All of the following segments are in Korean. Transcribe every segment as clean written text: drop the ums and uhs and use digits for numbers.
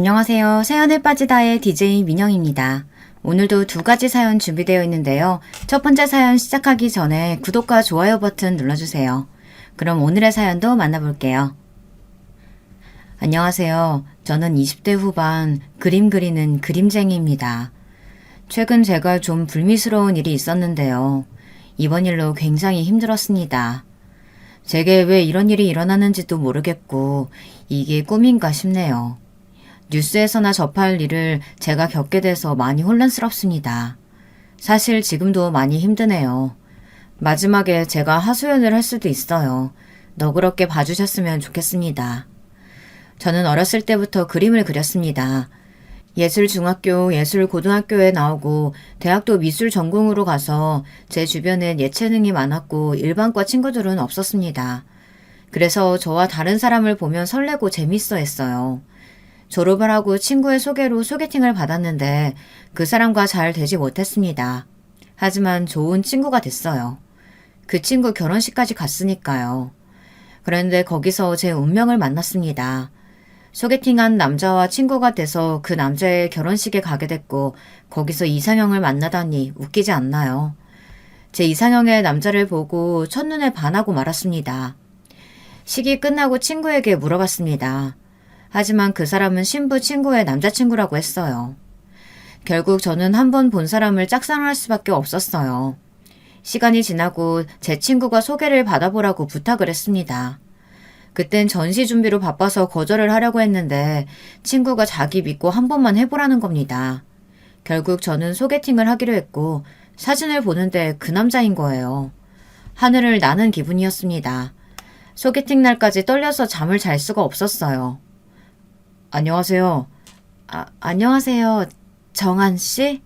안녕하세요. 사연에 빠지다의 DJ 민영입니다. 오늘도 두 가지 사연 준비되어 있는데요. 첫 번째 사연 시작하기 전에 구독과 좋아요 버튼 눌러주세요. 그럼 오늘의 사연도 만나볼게요. 안녕하세요. 저는 20대 후반 그림 그리는 그림쟁이입니다. 최근 제가 좀 불미스러운 일이 있었는데요. 이번 일로 굉장히 힘들었습니다. 제게 왜 이런 일이 일어나는지도 모르겠고 이게 꿈인가 싶네요. 뉴스에서나 접할 일을 제가 겪게 돼서 많이 혼란스럽습니다. 사실 지금도 많이 힘드네요. 마지막에 제가 하소연을 할 수도 있어요. 너그럽게 봐주셨으면 좋겠습니다. 저는 어렸을 때부터 그림을 그렸습니다. 예술중학교, 예술고등학교에 나오고 대학도 미술 전공으로 가서 제 주변엔 예체능이 많았고 일반과 친구들은 없었습니다. 그래서 저와 다른 사람을 보면 설레고 재밌어 했어요. 졸업을 하고 친구의 소개로 소개팅을 받았는데 그 사람과 잘 되지 못했습니다. 하지만 좋은 친구가 됐어요. 그 친구 결혼식까지 갔으니까요. 그런데 거기서 제 운명을 만났습니다. 소개팅한 남자와 친구가 돼서 그 남자의 결혼식에 가게 됐고 거기서 이상형을 만나다니 웃기지 않나요? 제 이상형의 남자를 보고 첫눈에 반하고 말았습니다. 식이 끝나고 친구에게 물어봤습니다. 하지만 그 사람은 신부 친구의 남자친구라고 했어요. 결국 저는 한 번 본 사람을 짝사랑할 수밖에 없었어요. 시간이 지나고 제 친구가 소개를 받아보라고 부탁을 했습니다. 그땐 전시 준비로 바빠서 거절을 하려고 했는데 친구가 자기 믿고 한 번만 해보라는 겁니다. 결국 저는 소개팅을 하기로 했고 사진을 보는데 그 남자인 거예요. 하늘을 나는 기분이었습니다. 소개팅 날까지 떨려서 잠을 잘 수가 없었어요. 안녕하세요. 안녕하세요. 정한 씨?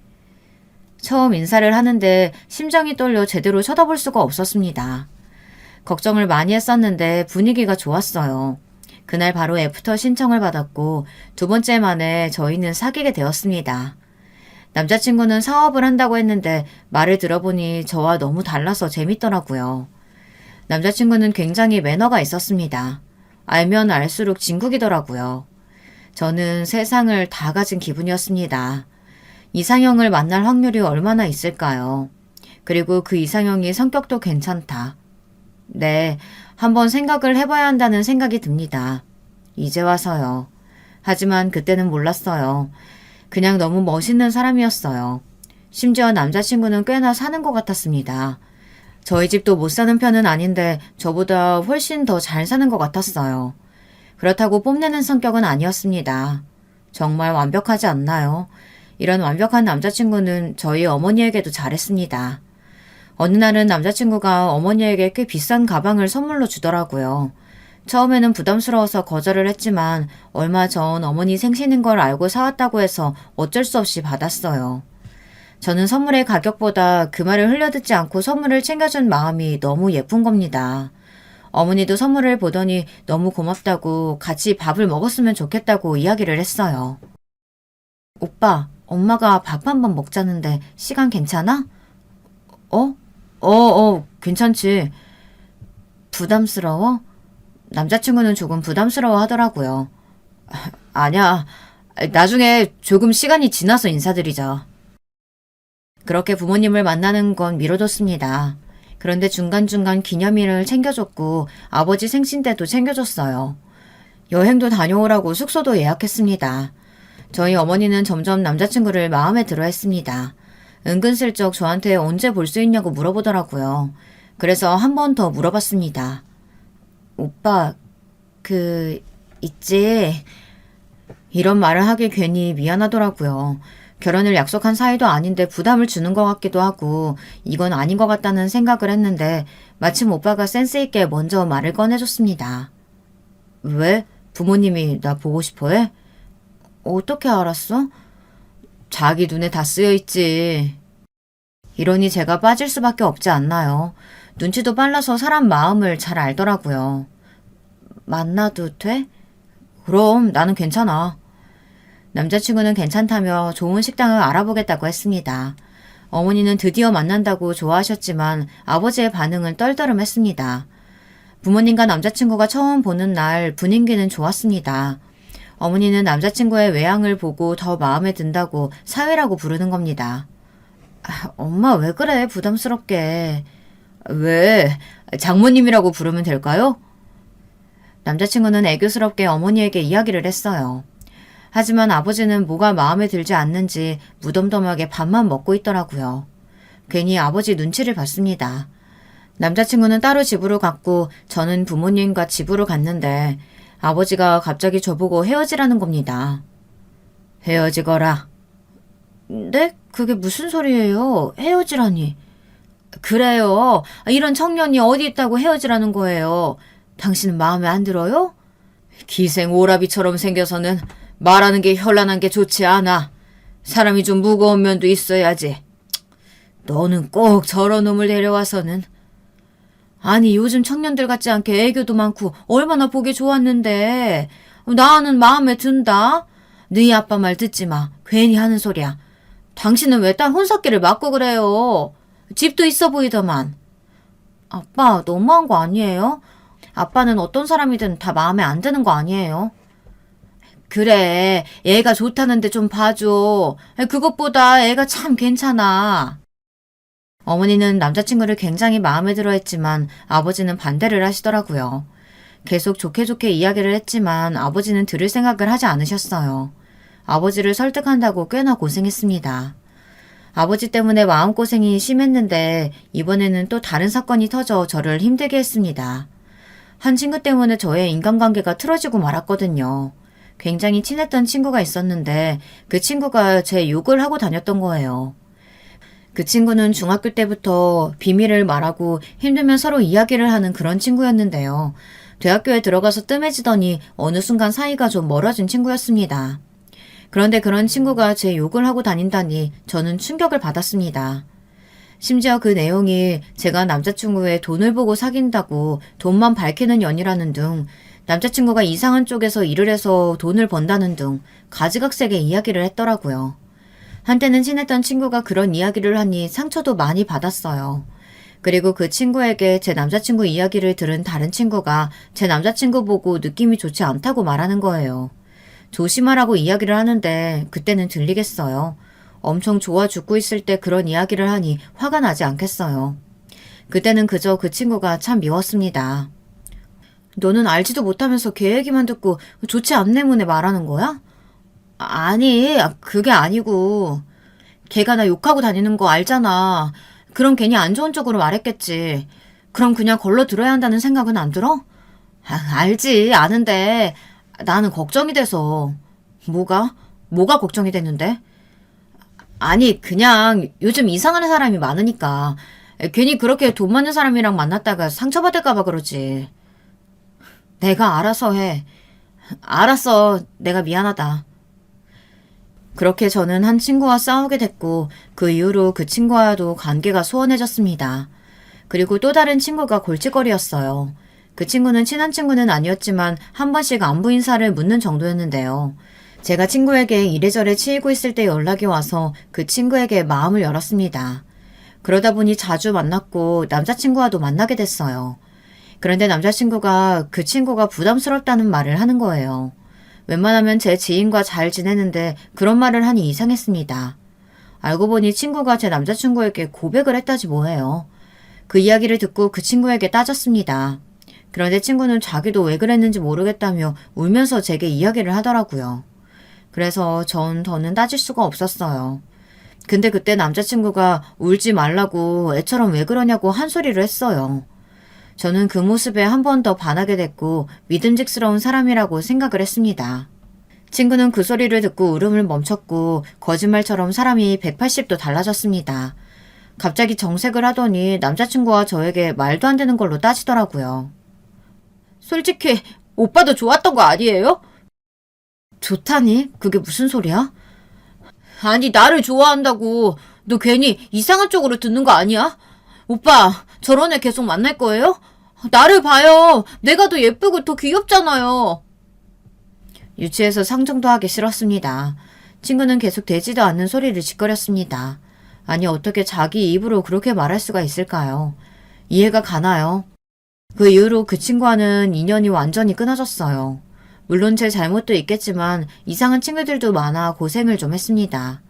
처음 인사를 하는데 심장이 떨려 제대로 쳐다볼 수가 없었습니다. 걱정을 많이 했었는데 분위기가 좋았어요. 그날 바로 애프터 신청을 받았고 두 번째 만에 저희는 사귀게 되었습니다. 남자친구는 사업을 한다고 했는데 말을 들어보니 저와 너무 달라서 재밌더라고요. 남자친구는 굉장히 매너가 있었습니다. 알면 알수록 진국이더라고요. 저는 세상을 다 가진 기분이었습니다. 이상형을 만날 확률이 얼마나 있을까요? 그리고 그 이상형이 성격도 괜찮다. 네, 한번 생각을 해봐야 한다는 생각이 듭니다. 이제 와서요. 하지만 그때는 몰랐어요. 그냥 너무 멋있는 사람이었어요. 심지어 남자친구는 꽤나 사는 것 같았습니다. 저희 집도 못 사는 편은 아닌데 저보다 훨씬 더 잘 사는 것 같았어요. 그렇다고 뽐내는 성격은 아니었습니다. 정말 완벽하지 않나요? 이런 완벽한 남자친구는 저희 어머니에게도 잘했습니다. 어느 날은 남자친구가 어머니에게 꽤 비싼 가방을 선물로 주더라고요. 처음에는 부담스러워서 거절을 했지만 얼마 전 어머니 생신인 걸 알고 사왔다고 해서 어쩔 수 없이 받았어요. 저는 선물의 가격보다 그 말을 흘려듣지 않고 선물을 챙겨준 마음이 너무 예쁜 겁니다. 어머니도 선물을 보더니 너무 고맙다고 같이 밥을 먹었으면 좋겠다고 이야기를 했어요. 오빠, 엄마가 밥 한 번 먹자는데 시간 괜찮아? 괜찮지. 부담스러워? 남자친구는 조금 부담스러워 하더라고요. 아니야. 나중에 조금 시간이 지나서 인사드리자. 그렇게 부모님을 만나는 건 미뤄뒀습니다. 그런데 중간중간 기념일을 챙겨줬고 아버지 생신 때도 챙겨줬어요. 여행도 다녀오라고 숙소도 예약했습니다. 저희 어머니는 점점 남자친구를 마음에 들어 했습니다. 은근슬쩍 저한테 언제 볼 수 있냐고 물어보더라고요. 그래서 한 번 더 물어봤습니다. 오빠, 있지? 이런 말을 하기 괜히 미안하더라고요. 결혼을 약속한 사이도 아닌데 부담을 주는 것 같기도 하고 이건 아닌 것 같다는 생각을 했는데 마침 오빠가 센스 있게 먼저 말을 꺼내줬습니다. 왜? 부모님이 나 보고 싶어 해? 어떻게 알았어? 자기 눈에 다 쓰여있지. 이러니 제가 빠질 수밖에 없지 않나요? 눈치도 빨라서 사람 마음을 잘 알더라고요. 만나도 돼? 그럼 나는 괜찮아. 남자친구는 괜찮다며 좋은 식당을 알아보겠다고 했습니다. 어머니는 드디어 만난다고 좋아하셨지만 아버지의 반응은 떨떠름했습니다. 부모님과 남자친구가 처음 보는 날 분위기는 좋았습니다. 어머니는 남자친구의 외양을 보고 더 마음에 든다고 사위라고 부르는 겁니다. 엄마 왜 그래 부담스럽게. 왜? 장모님이라고 부르면 될까요? 남자친구는 애교스럽게 어머니에게 이야기를 했어요. 하지만 아버지는 뭐가 마음에 들지 않는지 무덤덤하게 밥만 먹고 있더라고요. 괜히 아버지 눈치를 봤습니다. 남자친구는 따로 집으로 갔고 저는 부모님과 집으로 갔는데 아버지가 갑자기 저보고 헤어지라는 겁니다. 헤어지거라. 네? 그게 무슨 소리예요? 헤어지라니. 그래요. 이런 청년이 어디 있다고 헤어지라는 거예요. 당신은 마음에 안 들어요? 기생 오라비처럼 생겨서는 말하는 게 현란한 게 좋지 않아. 사람이 좀 무거운 면도 있어야지. 너는 꼭 저런 놈을 데려와서는. 아니 요즘 청년들 같지 않게 애교도 많고 얼마나 보기 좋았는데 나는 마음에 든다. 너희 아빠 말 듣지 마. 괜히 하는 소리야. 당신은 왜 딸 혼사기를 맞고 그래요. 집도 있어 보이더만. 아빠 너무한 거 아니에요? 아빠는 어떤 사람이든 다 마음에 안 드는 거 아니에요? 그래 애가 좋다는데 좀 봐줘. 그것보다 애가 참 괜찮아. 어머니는 남자친구를 굉장히 마음에 들어 했지만 아버지는 반대를 하시더라고요. 계속 좋게 좋게 이야기를 했지만 아버지는 들을 생각을 하지 않으셨어요. 아버지를 설득한다고 꽤나 고생했습니다. 아버지 때문에 마음고생이 심했는데 이번에는 또 다른 사건이 터져 저를 힘들게 했습니다. 한 친구 때문에 저의 인간관계가 틀어지고 말았거든요. 굉장히 친했던 친구가 있었는데 그 친구가 제 욕을 하고 다녔던 거예요. 그 친구는 중학교 때부터 비밀을 말하고 힘들면 서로 이야기를 하는 그런 친구였는데요. 대학교에 들어가서 뜸해지더니 어느 순간 사이가 좀 멀어진 친구였습니다. 그런데 그런 친구가 제 욕을 하고 다닌다니 저는 충격을 받았습니다. 심지어 그 내용이 제가 남자친구의 돈을 보고 사귄다고 돈만 밝히는 연이라는 등 남자친구가 이상한 쪽에서 일을 해서 돈을 번다는 등 가지각색의 이야기를 했더라고요. 한때는 친했던 친구가 그런 이야기를 하니 상처도 많이 받았어요. 그리고 그 친구에게 제 남자친구 이야기를 들은 다른 친구가 제 남자친구 보고 느낌이 좋지 않다고 말하는 거예요. 조심하라고 이야기를 하는데 그때는 들리겠어요. 엄청 좋아 죽고 있을 때 그런 이야기를 하니 화가 나지 않겠어요. 그때는 그저 그 친구가 참 미웠습니다. 너는 알지도 못하면서 걔 얘기만 듣고 좋지 않네 문에 말하는 거야? 아니, 그게 아니고 걔가 나 욕하고 다니는 거 알잖아. 그럼 괜히 안 좋은 쪽으로 말했겠지. 그럼 그냥 걸러 들어야 한다는 생각은 안 들어? 알지, 아는데 나는 걱정이 돼서. 뭐가 걱정이 됐는데? 아니, 그냥 요즘 이상한 사람이 많으니까 괜히 그렇게 돈 많은 사람이랑 만났다가 상처받을까 봐 그러지. 내가 알아서 해. 알았어. 내가 미안하다. 그렇게 저는 한 친구와 싸우게 됐고 그 이후로 그 친구와도 관계가 소원해졌습니다. 그리고 또 다른 친구가 골칫거리였어요. 그 친구는 친한 친구는 아니었지만 한 번씩 안부 인사를 묻는 정도였는데요. 제가 친구에게 이래저래 치이고 있을 때 연락이 와서 그 친구에게 마음을 열었습니다. 그러다 보니 자주 만났고 남자친구와도 만나게 됐어요. 그런데 남자친구가 그 친구가 부담스럽다는 말을 하는 거예요. 웬만하면 제 지인과 잘 지내는데 그런 말을 하니 이상했습니다. 알고 보니 친구가 제 남자친구에게 고백을 했다지 뭐예요. 그 이야기를 듣고 그 친구에게 따졌습니다. 그런데 친구는 자기도 왜 그랬는지 모르겠다며 울면서 제게 이야기를 하더라고요. 그래서 전 더는 따질 수가 없었어요. 근데 그때 남자친구가 울지 말라고 애처럼 왜 그러냐고 한 소리를 했어요. 저는 그 모습에 한 번 더 반하게 됐고 믿음직스러운 사람이라고 생각을 했습니다. 친구는 그 소리를 듣고 울음을 멈췄고 거짓말처럼 사람이 180도 달라졌습니다. 갑자기 정색을 하더니 남자친구와 저에게 말도 안 되는 걸로 따지더라고요. 솔직히 오빠도 좋았던 거 아니에요? 좋다니? 그게 무슨 소리야? 아니 나를 좋아한다고 너 괜히 이상한 쪽으로 듣는 거 아니야? 오빠 저런 애 계속 만날 거예요? 나를 봐요. 내가 더 예쁘고 더 귀엽잖아요. 유치해서 상정도 하기 싫었습니다. 친구는 계속 되지도 않는 소리를 짓거렸습니다. 아니 어떻게 자기 입으로 그렇게 말할 수가 있을까요? 이해가 가나요? 그 이후로 그 친구와는 인연이 완전히 끊어졌어요. 물론 제 잘못도 있겠지만 이상한 친구들도 많아 고생을 좀 했습니다.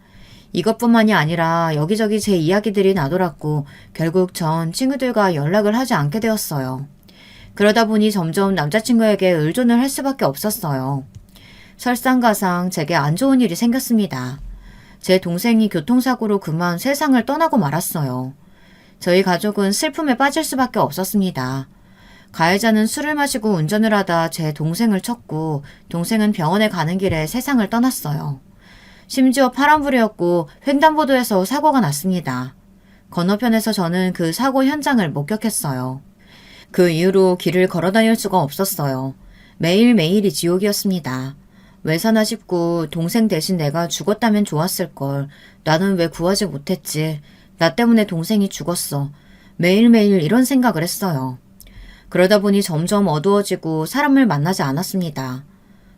이것뿐만이 아니라 여기저기 제 이야기들이 나돌았고 결국 전 친구들과 연락을 하지 않게 되었어요. 그러다 보니 점점 남자친구에게 의존을 할 수밖에 없었어요. 설상가상 제게 안 좋은 일이 생겼습니다. 제 동생이 교통사고로 그만 세상을 떠나고 말았어요. 저희 가족은 슬픔에 빠질 수밖에 없었습니다. 가해자는 술을 마시고 운전을 하다 제 동생을 쳤고 동생은 병원에 가는 길에 세상을 떠났어요. 심지어 파란불이었고 횡단보도에서 사고가 났습니다. 건너편에서 저는 그 사고 현장을 목격했어요. 그 이후로 길을 걸어다닐 수가 없었어요. 매일매일이 지옥이었습니다. 왜 사나 싶고 동생 대신 내가 죽었다면 좋았을걸. 나는 왜 구하지 못했지. 나 때문에 동생이 죽었어. 매일매일 이런 생각을 했어요. 그러다 보니 점점 어두워지고 사람을 만나지 않았습니다.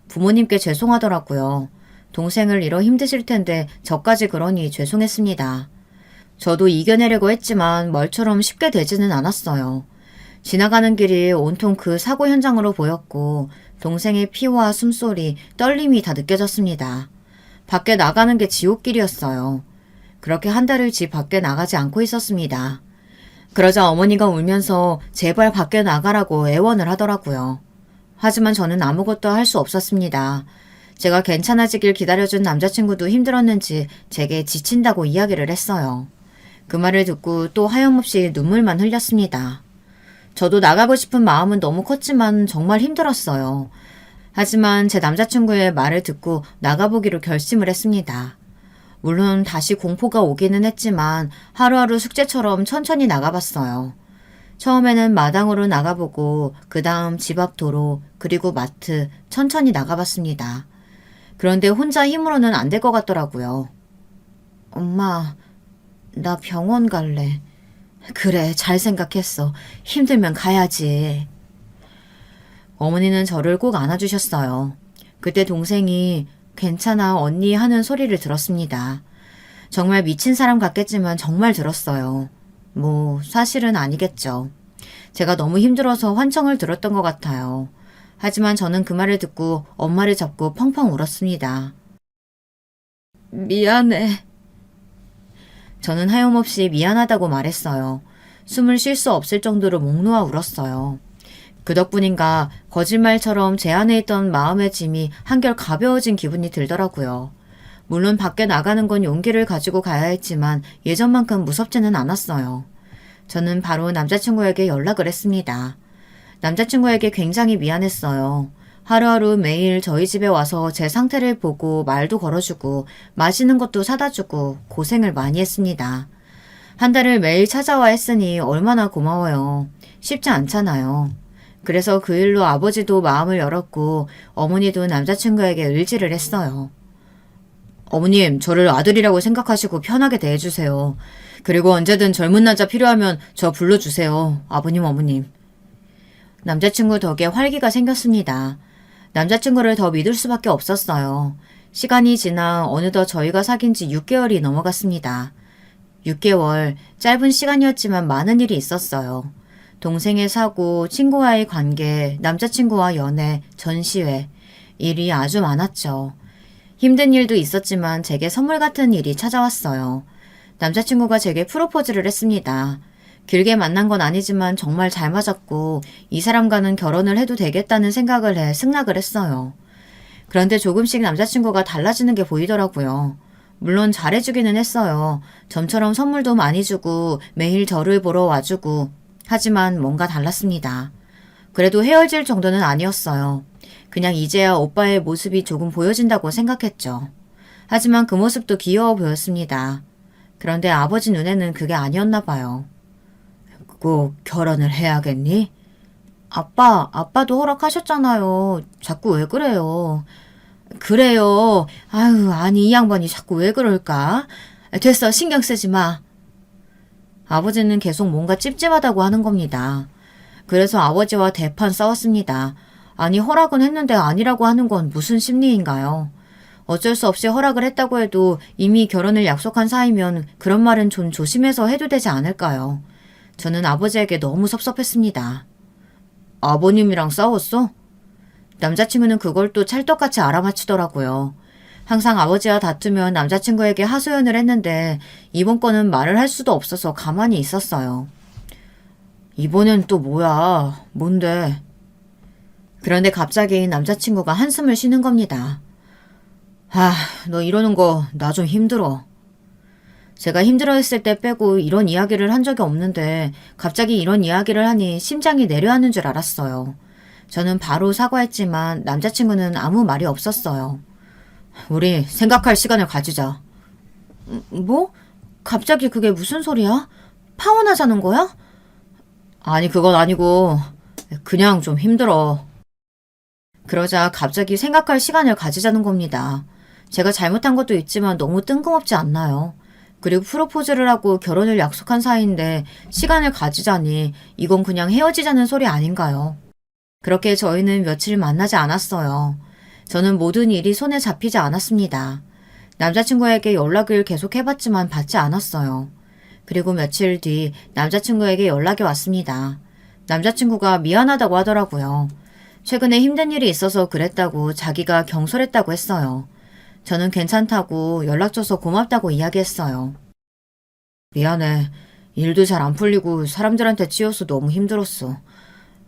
부모님께 죄송하더라고요. 동생을 잃어 힘드실 텐데 저까지 그러니 죄송했습니다. 저도 이겨내려고 했지만 말처럼 쉽게 되지는 않았어요. 지나가는 길이 온통 그 사고 현장으로 보였고 동생의 피와 숨소리, 떨림이 다 느껴졌습니다. 밖에 나가는 게 지옥길이었어요. 그렇게 한 달을 집 밖에 나가지 않고 있었습니다. 그러자 어머니가 울면서 제발 밖에 나가라고 애원을 하더라고요. 하지만 저는 아무것도 할 수 없었습니다. 제가 괜찮아지길 기다려준 남자친구도 힘들었는지 제게 지친다고 이야기를 했어요. 그 말을 듣고 또 하염없이 눈물만 흘렸습니다. 저도 나가고 싶은 마음은 너무 컸지만 정말 힘들었어요. 하지만 제 남자친구의 말을 듣고 나가보기로 결심을 했습니다. 물론 다시 공포가 오기는 했지만 하루하루 숙제처럼 천천히 나가봤어요. 처음에는 마당으로 나가보고 그 다음 집 앞 도로 그리고 마트 천천히 나가봤습니다. 그런데 혼자 힘으로는 안 될 것 같더라고요. 엄마, 나 병원 갈래. 그래, 잘 생각했어. 힘들면 가야지. 어머니는 저를 꼭 안아주셨어요. 그때 동생이 괜찮아 언니 하는 소리를 들었습니다. 정말 미친 사람 같겠지만 정말 들었어요. 뭐 사실은 아니겠죠. 제가 너무 힘들어서 환청을 들었던 것 같아요. 하지만 저는 그 말을 듣고 엄마를 잡고 펑펑 울었습니다. 미안해. 저는 하염없이 미안하다고 말했어요. 숨을 쉴 수 없을 정도로 목 놓아 울었어요. 그 덕분인가 거짓말처럼 제 안에 있던 마음의 짐이 한결 가벼워진 기분이 들더라고요. 물론 밖에 나가는 건 용기를 가지고 가야 했지만 예전만큼 무섭지는 않았어요. 저는 바로 남자친구에게 연락을 했습니다. 남자친구에게 굉장히 미안했어요. 하루하루 매일 저희 집에 와서 제 상태를 보고 말도 걸어주고 맛있는 것도 사다 주고 고생을 많이 했습니다. 한 달을 매일 찾아와 했으니 얼마나 고마워요. 쉽지 않잖아요. 그래서 그 일로 아버지도 마음을 열었고 어머니도 남자친구에게 의지를 했어요. 어머님, 저를 아들이라고 생각하시고 편하게 대해주세요. 그리고 언제든 젊은 남자 필요하면 저 불러주세요. 아버님, 어머님. 남자친구 덕에 활기가 생겼습니다. 남자친구를 더 믿을 수밖에 없었어요. 시간이 지나 어느덧 저희가 사귄 지 6개월이 넘어갔습니다. 6개월, 짧은 시간이었지만 많은 일이 있었어요. 동생의 사고, 친구와의 관계, 남자친구와 연애, 전시회, 일이 아주 많았죠. 힘든 일도 있었지만 제게 선물 같은 일이 찾아왔어요. 남자친구가 제게 프로포즈를 했습니다. 길게 만난 건 아니지만 정말 잘 맞았고 이 사람과는 결혼을 해도 되겠다는 생각을 해 승낙을 했어요. 그런데 조금씩 남자친구가 달라지는 게 보이더라고요. 물론 잘해주기는 했어요. 점처럼 선물도 많이 주고 매일 저를 보러 와주고 하지만 뭔가 달랐습니다. 그래도 헤어질 정도는 아니었어요. 그냥 이제야 오빠의 모습이 조금 보여진다고 생각했죠. 하지만 그 모습도 귀여워 보였습니다. 그런데 아버지 눈에는 그게 아니었나 봐요. 꼭 결혼을 해야겠니? 아빠도 허락하셨잖아요. 자꾸 왜 그래요? 그래요. 아유, 아니 이 양반이 자꾸 왜 그럴까? 됐어, 신경 쓰지 마. 아버지는 계속 뭔가 찝찝하다고 하는 겁니다. 그래서 아버지와 대판 싸웠습니다. 아니 허락은 했는데 아니라고 하는 건 무슨 심리인가요? 어쩔 수 없이 허락을 했다고 해도 이미 결혼을 약속한 사이면 그런 말은 좀 조심해서 해도 되지 않을까요? 저는 아버지에게 너무 섭섭했습니다. 아버님이랑 싸웠어? 남자친구는 그걸 또 찰떡같이 알아맞히더라고요. 항상 아버지와 다투면 남자친구에게 하소연을 했는데 이번 건은 말을 할 수도 없어서 가만히 있었어요. 이번엔 또 뭐야? 뭔데? 그런데 갑자기 남자친구가 한숨을 쉬는 겁니다. 너 이러는 거 나 좀 힘들어. 제가 힘들어했을 때 빼고 이런 이야기를 한 적이 없는데 갑자기 이런 이야기를 하니 심장이 내려앉는 줄 알았어요. 저는 바로 사과했지만 남자친구는 아무 말이 없었어요. 우리 생각할 시간을 가지자. 뭐? 갑자기 그게 무슨 소리야? 파혼하자는 거야? 아니, 그건 아니고 그냥 좀 힘들어. 그러자 갑자기 생각할 시간을 가지자는 겁니다. 제가 잘못한 것도 있지만 너무 뜬금없지 않나요? 그리고 프로포즈를 하고 결혼을 약속한 사이인데 시간을 가지자니 이건 그냥 헤어지자는 소리 아닌가요? 그렇게 저희는 며칠 만나지 않았어요. 저는 모든 일이 손에 잡히지 않았습니다. 남자친구에게 연락을 계속 해봤지만 받지 않았어요. 그리고 며칠 뒤 남자친구에게 연락이 왔습니다. 남자친구가 미안하다고 하더라고요. 최근에 힘든 일이 있어서 그랬다고 자기가 경솔했다고 했어요. 저는 괜찮다고 연락 줘서 고맙다고 이야기했어요. 미안해. 일도 잘 안 풀리고 사람들한테 치여서 너무 힘들었어.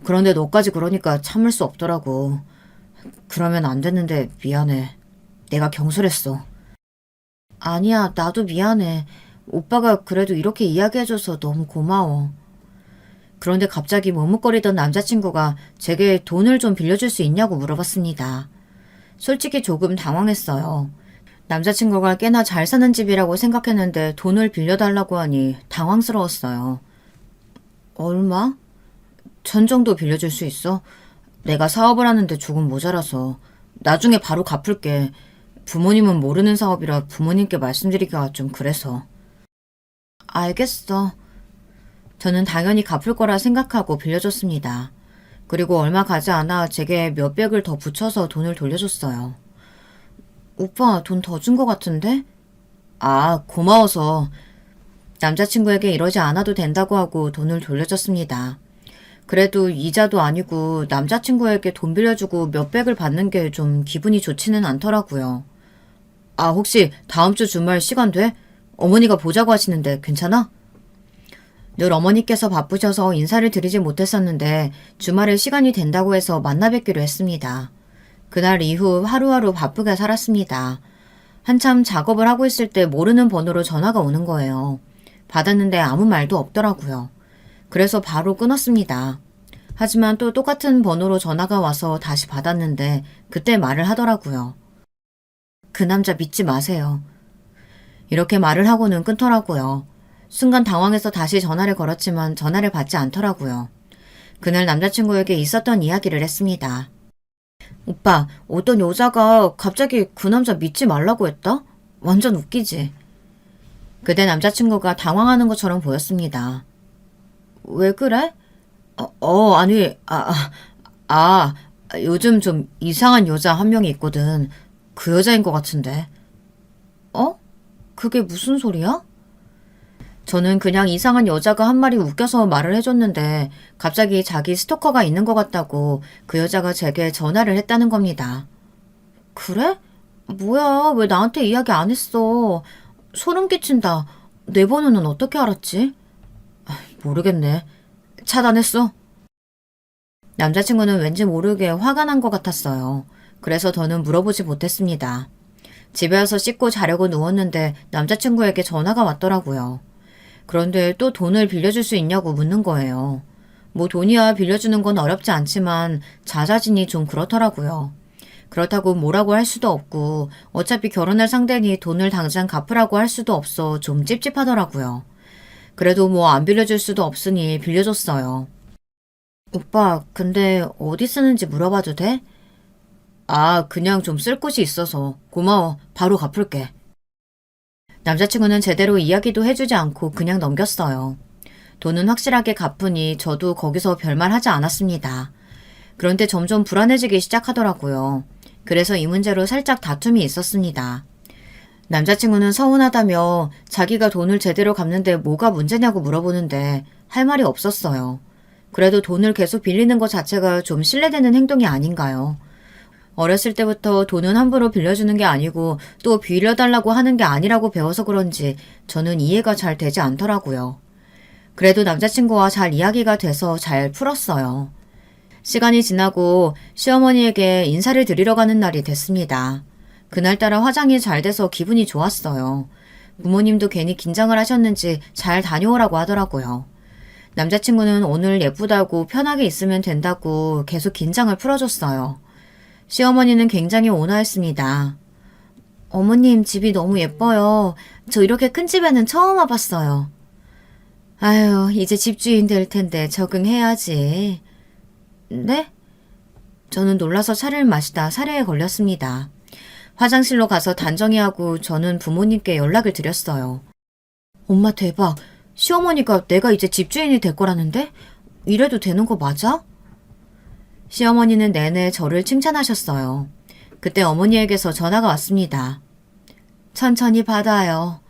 그런데 너까지 그러니까 참을 수 없더라고. 그러면 안 됐는데 미안해. 내가 경솔했어. 아니야, 나도 미안해. 오빠가 그래도 이렇게 이야기해줘서 너무 고마워. 그런데 갑자기 머뭇거리던 남자친구가 제게 돈을 좀 빌려줄 수 있냐고 물어봤습니다. 솔직히 조금 당황했어요. 남자친구가 꽤나 잘 사는 집이라고 생각했는데 돈을 빌려달라고 하니 당황스러웠어요. 얼마? 1,000 정도 빌려줄 수 있어? 내가 사업을 하는데 조금 모자라서. 나중에 바로 갚을게. 부모님은 모르는 사업이라 부모님께 말씀드리기가 좀 그래서. 알겠어. 저는 당연히 갚을 거라 생각하고 빌려줬습니다. 그리고 얼마 가지 않아 제게 몇백을 더 붙여서 돈을 돌려줬어요. 오빠 돈 더 준 거 같은데? 고마워서. 남자친구에게 이러지 않아도 된다고 하고 돈을 돌려줬습니다. 그래도 이자도 아니고 남자친구에게 돈 빌려주고 몇백을 받는 게 좀 기분이 좋지는 않더라고요. 혹시 다음 주 주말 시간 돼? 어머니가 보자고 하시는데 괜찮아? 늘 어머니께서 바쁘셔서 인사를 드리지 못했었는데 주말에 시간이 된다고 해서 만나 뵙기로 했습니다. 그날 이후 하루하루 바쁘게 살았습니다. 한참 작업을 하고 있을 때 모르는 번호로 전화가 오는 거예요. 받았는데 아무 말도 없더라고요. 그래서 바로 끊었습니다. 하지만 또 똑같은 번호로 전화가 와서 다시 받았는데 그때 말을 하더라고요. 그 남자 믿지 마세요. 이렇게 말을 하고는 끊더라고요. 순간 당황해서 다시 전화를 걸었지만 전화를 받지 않더라고요. 그날 남자친구에게 있었던 이야기를 했습니다. 오빠, 어떤 여자가 갑자기 그 남자 믿지 말라고 했다? 완전 웃기지? 그때 남자친구가 당황하는 것처럼 보였습니다. 왜 그래? 아니, 요즘 좀 이상한 여자 한 명이 있거든. 그 여자인 것 같은데. 그게 무슨 소리야? 저는 그냥 이상한 여자가 한 말이 웃겨서 말을 해줬는데 갑자기 자기 스토커가 있는 것 같다고 그 여자가 제게 전화를 했다는 겁니다. 그래? 뭐야, 왜 나한테 이야기 안 했어? 소름 끼친다. 내 번호는 어떻게 알았지? 모르겠네. 차단했어? 남자친구는 왠지 모르게 화가 난 것 같았어요. 그래서 더는 물어보지 못했습니다. 집에 와서 씻고 자려고 누웠는데 남자친구에게 전화가 왔더라고요. 그런데 또 돈을 빌려줄 수 있냐고 묻는 거예요. 뭐 돈이야 빌려주는 건 어렵지 않지만 자자진이 좀 그렇더라고요. 그렇다고 뭐라고 할 수도 없고 어차피 결혼할 상대니 돈을 당장 갚으라고 할 수도 없어 좀 찝찝하더라고요. 그래도 뭐 안 빌려줄 수도 없으니 빌려줬어요. 오빠, 근데 어디 쓰는지 물어봐도 돼? 그냥 좀 쓸 곳이 있어서. 고마워. 바로 갚을게. 남자친구는 제대로 이야기도 해주지 않고 그냥 넘겼어요. 돈은 확실하게 갚으니 저도 거기서 별말 하지 않았습니다. 그런데 점점 불안해지기 시작하더라고요. 그래서 이 문제로 살짝 다툼이 있었습니다. 남자친구는 서운하다며 자기가 돈을 제대로 갚는데 뭐가 문제냐고 물어보는데 할 말이 없었어요. 그래도 돈을 계속 빌리는 것 자체가 좀 신뢰되는 행동이 아닌가요? 어렸을 때부터 돈은 함부로 빌려주는 게 아니고 또 빌려달라고 하는 게 아니라고 배워서 그런지 저는 이해가 잘 되지 않더라고요. 그래도 남자친구와 잘 이야기가 돼서 잘 풀었어요. 시간이 지나고 시어머니에게 인사를 드리러 가는 날이 됐습니다. 그날따라 화장이 잘 돼서 기분이 좋았어요. 부모님도 괜히 긴장을 하셨는지 잘 다녀오라고 하더라고요. 남자친구는 오늘 예쁘다고 편하게 있으면 된다고 계속 긴장을 풀어줬어요. 시어머니는 굉장히 온화했습니다. 어머님 집이 너무 예뻐요. 저 이렇게 큰 집에는 처음 와봤어요. 아유, 이제 집주인 될 텐데 적응해야지. 네? 저는 놀라서 차를 마시다 사례에 걸렸습니다. 화장실로 가서 단정히하고 저는 부모님께 연락을 드렸어요. 엄마 대박. 시어머니가 내가 이제 집주인이 될 거라는데? 이래도 되는 거 맞아? 시어머니는 내내 저를 칭찬하셨어요. 그때 어머니에게서 전화가 왔습니다. 천천히 받아요.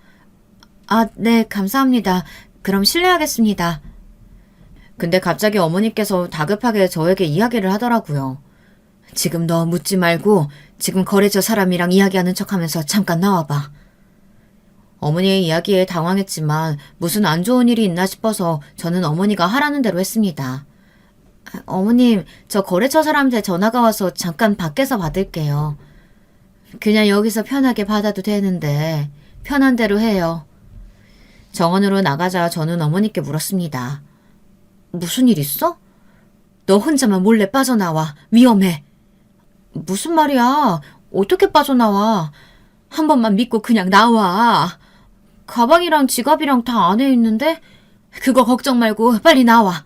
아, 네, 감사합니다. 그럼 실례하겠습니다. 근데 갑자기 어머니께서 다급하게 저에게 이야기를 하더라고요. 지금 너 묻지 말고 지금 거래처 사람이랑 이야기하는 척하면서 잠깐 나와봐. 어머니의 이야기에 당황했지만 무슨 안 좋은 일이 있나 싶어서 저는 어머니가 하라는 대로 했습니다. 어머님, 저 거래처 사람한테 전화가 와서 잠깐 밖에서 받을게요. 그냥 여기서 편하게 받아도 되는데 편한 대로 해요. 정원으로 나가자 저는 어머니께 물었습니다. 무슨 일 있어? 너 혼자만 몰래 빠져나와. 위험해. 무슨 말이야? 어떻게 빠져나와? 한 번만 믿고 그냥 나와. 가방이랑 지갑이랑 다 안에 있는데? 그거 걱정 말고 빨리 나와.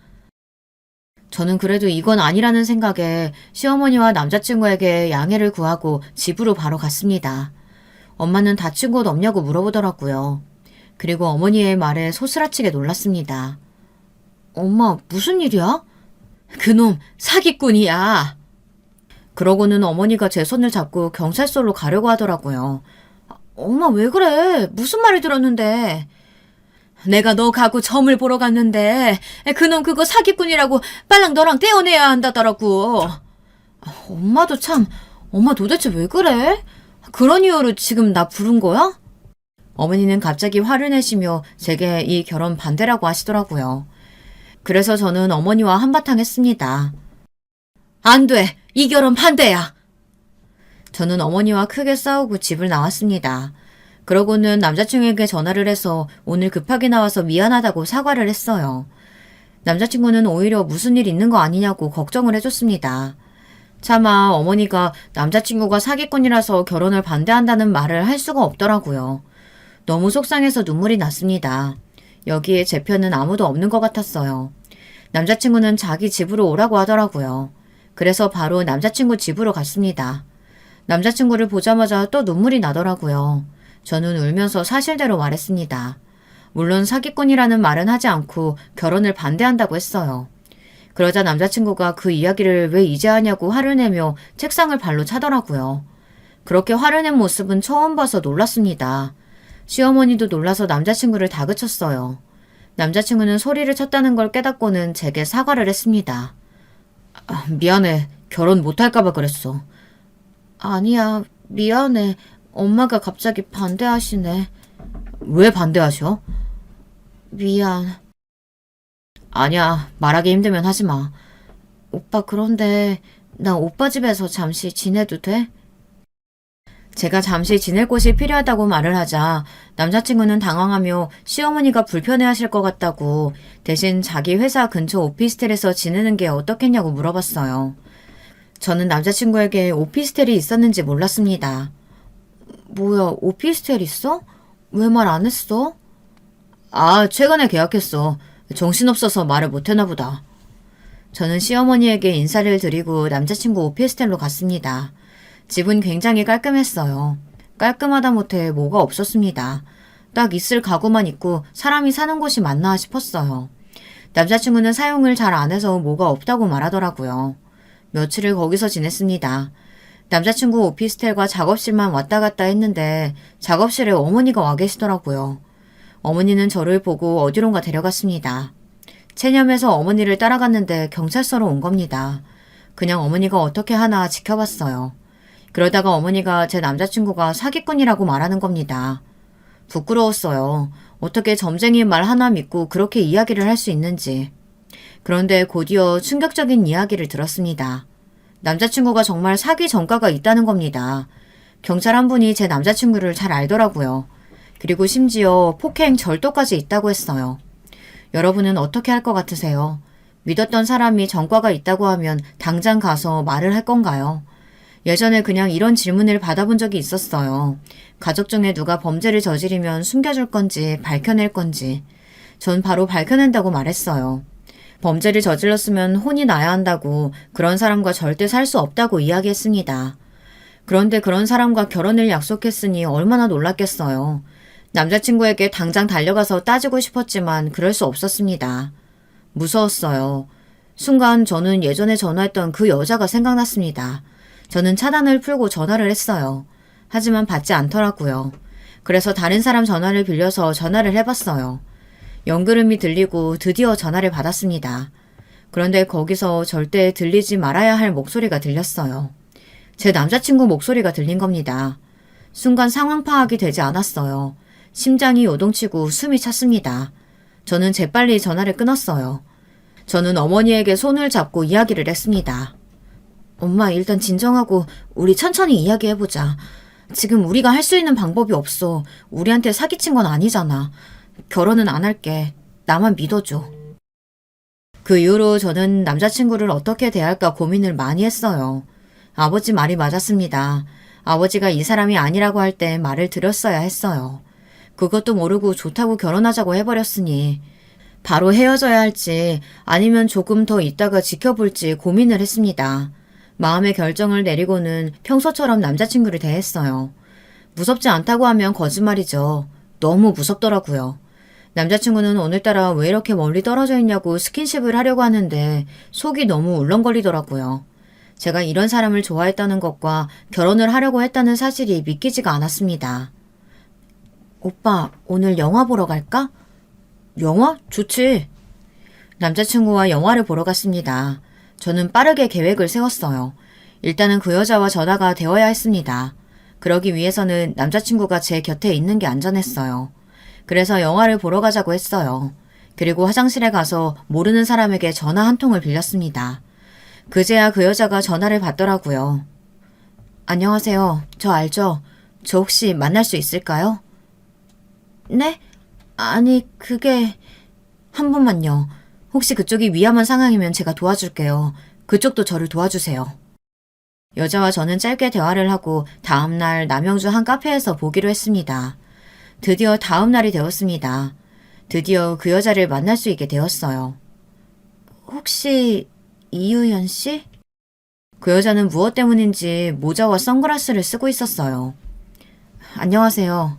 저는 그래도 이건 아니라는 생각에 시어머니와 남자친구에게 양해를 구하고 집으로 바로 갔습니다. 엄마는 다친 곳 없냐고 물어보더라고요. 그리고 어머니의 말에 소스라치게 놀랐습니다. 엄마, 무슨 일이야? 그놈 사기꾼이야. 그러고는 어머니가 제 손을 잡고 경찰서로 가려고 하더라고요. 엄마 왜 그래? 무슨 말을 들었는데? 내가 너 가구 점을 보러 갔는데 그놈 그거 사기꾼이라고 빨랑 너랑 떼어내야 한다더라고. 엄마도 참, 엄마 도대체 왜 그래? 그런 이유로 지금 나 부른 거야? 어머니는 갑자기 화를 내시며 제게 이 결혼 반대라고 하시더라고요. 그래서 저는 어머니와 한바탕 했습니다. 안 돼! 이 결혼 반대야! 저는 어머니와 크게 싸우고 집을 나왔습니다. 그러고는 남자친구에게 전화를 해서 오늘 급하게 나와서 미안하다고 사과를 했어요. 남자친구는 오히려 무슨 일 있는 거 아니냐고 걱정을 해줬습니다. 차마 어머니가 남자친구가 사기꾼이라서 결혼을 반대한다는 말을 할 수가 없더라고요. 너무 속상해서 눈물이 났습니다. 여기에 제 편은 아무도 없는 것 같았어요. 남자친구는 자기 집으로 오라고 하더라고요. 그래서 바로 남자친구 집으로 갔습니다. 남자친구를 보자마자 또 눈물이 나더라고요. 저는 울면서 사실대로 말했습니다. 물론 사기꾼이라는 말은 하지 않고 결혼을 반대한다고 했어요. 그러자 남자친구가 그 이야기를 왜 이제 하냐고 화를 내며 책상을 발로 차더라고요. 그렇게 화를 낸 모습은 처음 봐서 놀랐습니다. 시어머니도 놀라서 남자친구를 다그쳤어요. 남자친구는 소리를 쳤다는 걸 깨닫고는 제게 사과를 했습니다. 미안해. 결혼 못할까봐 그랬어. 아니야. 미안해. 엄마가 갑자기 반대하시네. 왜 반대하셔? 미안. 아니야. 말하기 힘들면 하지 마. 오빠 그런데 나 오빠 집에서 잠시 지내도 돼? 제가 잠시 지낼 곳이 필요하다고 말을 하자 남자친구는 당황하며 시어머니가 불편해하실 것 같다고 대신 자기 회사 근처 오피스텔에서 지내는 게 어떻겠냐고 물어봤어요. 저는 남자친구에게 오피스텔이 있었는지 몰랐습니다. 뭐야, 오피스텔 있어? 왜 말 안 했어? 아, 최근에 계약했어. 정신없어서 말을 못했나 보다. 저는 시어머니에게 인사를 드리고 남자친구 오피스텔로 갔습니다. 집은 굉장히 깔끔했어요. 깔끔하다 못해 뭐가 없었습니다. 딱 있을 가구만 있고 사람이 사는 곳이 맞나 싶었어요. 남자친구는 사용을 잘 안 해서 뭐가 없다고 말하더라고요. 며칠을 거기서 지냈습니다. 남자친구 오피스텔과 작업실만 왔다 갔다 했는데 작업실에 어머니가 와 계시더라고요. 어머니는 저를 보고 어디론가 데려갔습니다. 체념해서 어머니를 따라갔는데 경찰서로 온 겁니다. 그냥 어머니가 어떻게 하나 지켜봤어요. 그러다가 어머니가 제 남자친구가 사기꾼이라고 말하는 겁니다. 부끄러웠어요. 어떻게 점쟁이 말 하나 믿고 그렇게 이야기를 할 수 있는지. 그런데 곧이어 충격적인 이야기를 들었습니다. 남자친구가 정말 사기 전과가 있다는 겁니다. 경찰 한 분이 제 남자친구를 잘 알더라고요. 그리고 심지어 폭행 절도까지 있다고 했어요. 여러분은 어떻게 할 것 같으세요? 믿었던 사람이 전과가 있다고 하면 당장 가서 말을 할 건가요? 예전에 그냥 이런 질문을 받아본 적이 있었어요. 가족 중에 누가 범죄를 저지르면 숨겨줄 건지 밝혀낼 건지. 전 바로 밝혀낸다고 말했어요. 범죄를 저질렀으면 혼이 나야 한다고 그런 사람과 절대 살 수 없다고 이야기했습니다. 그런데 그런 사람과 결혼을 약속했으니 얼마나 놀랐겠어요. 남자친구에게 당장 달려가서 따지고 싶었지만 그럴 수 없었습니다. 무서웠어요. 순간 저는 예전에 전화했던 그 여자가 생각났습니다. 저는 차단을 풀고 전화를 했어요. 하지만 받지 않더라고요. 그래서 다른 사람 전화를 빌려서 전화를 해봤어요. 연그름이 들리고 드디어 전화를 받았습니다. 그런데 거기서 절대 들리지 말아야 할 목소리가 들렸어요. 제 남자친구 목소리가 들린 겁니다. 순간 상황 파악이 되지 않았어요. 심장이 요동치고 숨이 찼습니다. 저는 재빨리 전화를 끊었어요. 저는 어머니에게 손을 잡고 이야기를 했습니다. 엄마, 일단 진정하고 우리 천천히 이야기해보자. 지금 우리가 할 수 있는 방법이 없어. 우리한테 사기친 건 아니잖아. 결혼은 안 할게. 나만 믿어줘. 그 이후로 저는 남자친구를 어떻게 대할까 고민을 많이 했어요. 아버지 말이 맞았습니다. 아버지가 이 사람이 아니라고 할 때 말을 들었어야 했어요. 그것도 모르고 좋다고 결혼하자고 해버렸으니 바로 헤어져야 할지 아니면 조금 더 있다가 지켜볼지 고민을 했습니다. 마음의 결정을 내리고는 평소처럼 남자친구를 대했어요. 무섭지 않다고 하면 거짓말이죠. 너무 무섭더라고요. 남자친구는 오늘따라 왜 이렇게 멀리 떨어져 있냐고 스킨십을 하려고 하는데 속이 너무 울렁거리더라고요. 제가 이런 사람을 좋아했다는 것과 결혼을 하려고 했다는 사실이 믿기지가 않았습니다. 오빠, 오늘 영화 보러 갈까? 영화? 좋지. 남자친구와 영화를 보러 갔습니다. 저는 빠르게 계획을 세웠어요. 일단은 그 여자와 전화가 되어야 했습니다. 그러기 위해서는 남자친구가 제 곁에 있는 게 안전했어요. 그래서 영화를 보러 가자고 했어요. 그리고 화장실에 가서 모르는 사람에게 전화 한 통을 빌렸습니다. 그제야 그 여자가 전화를 받더라고요. 안녕하세요. 저 알죠? 저 혹시 만날 수 있을까요? 네? 아니, 그게... 한 번만요. 혹시 그쪽이 위험한 상황이면 제가 도와줄게요. 그쪽도 저를 도와주세요. 여자와 저는 짧게 대화를 하고 다음날 남영주 한 카페에서 보기로 했습니다. 드디어 다음 날이 되었습니다. 드디어 그 여자를 만날 수 있게 되었어요. 혹시 이유연 씨? 그 여자는 무엇 때문인지 모자와 선글라스를 쓰고 있었어요. 안녕하세요.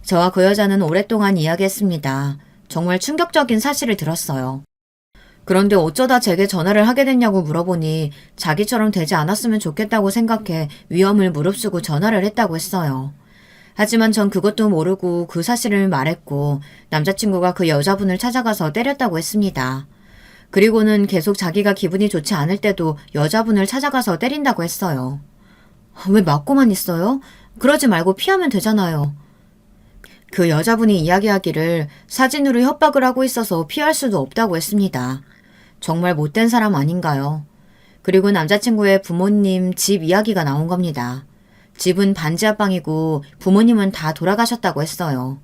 저와 그 여자는 오랫동안 이야기했습니다. 정말 충격적인 사실을 들었어요. 그런데 어쩌다 제게 전화를 하게 됐냐고 물어보니 자기처럼 되지 않았으면 좋겠다고 생각해 위험을 무릅쓰고 전화를 했다고 했어요. 하지만 전 그것도 모르고 그 사실을 말했고 남자친구가 그 여자분을 찾아가서 때렸다고 했습니다. 그리고는 계속 자기가 기분이 좋지 않을 때도 여자분을 찾아가서 때린다고 했어요. 왜 맞고만 있어요? 그러지 말고 피하면 되잖아요. 그 여자분이 이야기하기를 사진으로 협박을 하고 있어서 피할 수도 없다고 했습니다. 정말 못된 사람 아닌가요? 그리고 남자친구의 부모님 집 이야기가 나온 겁니다. 집은 반지하방이고 부모님은 다 돌아가셨다고 했어요.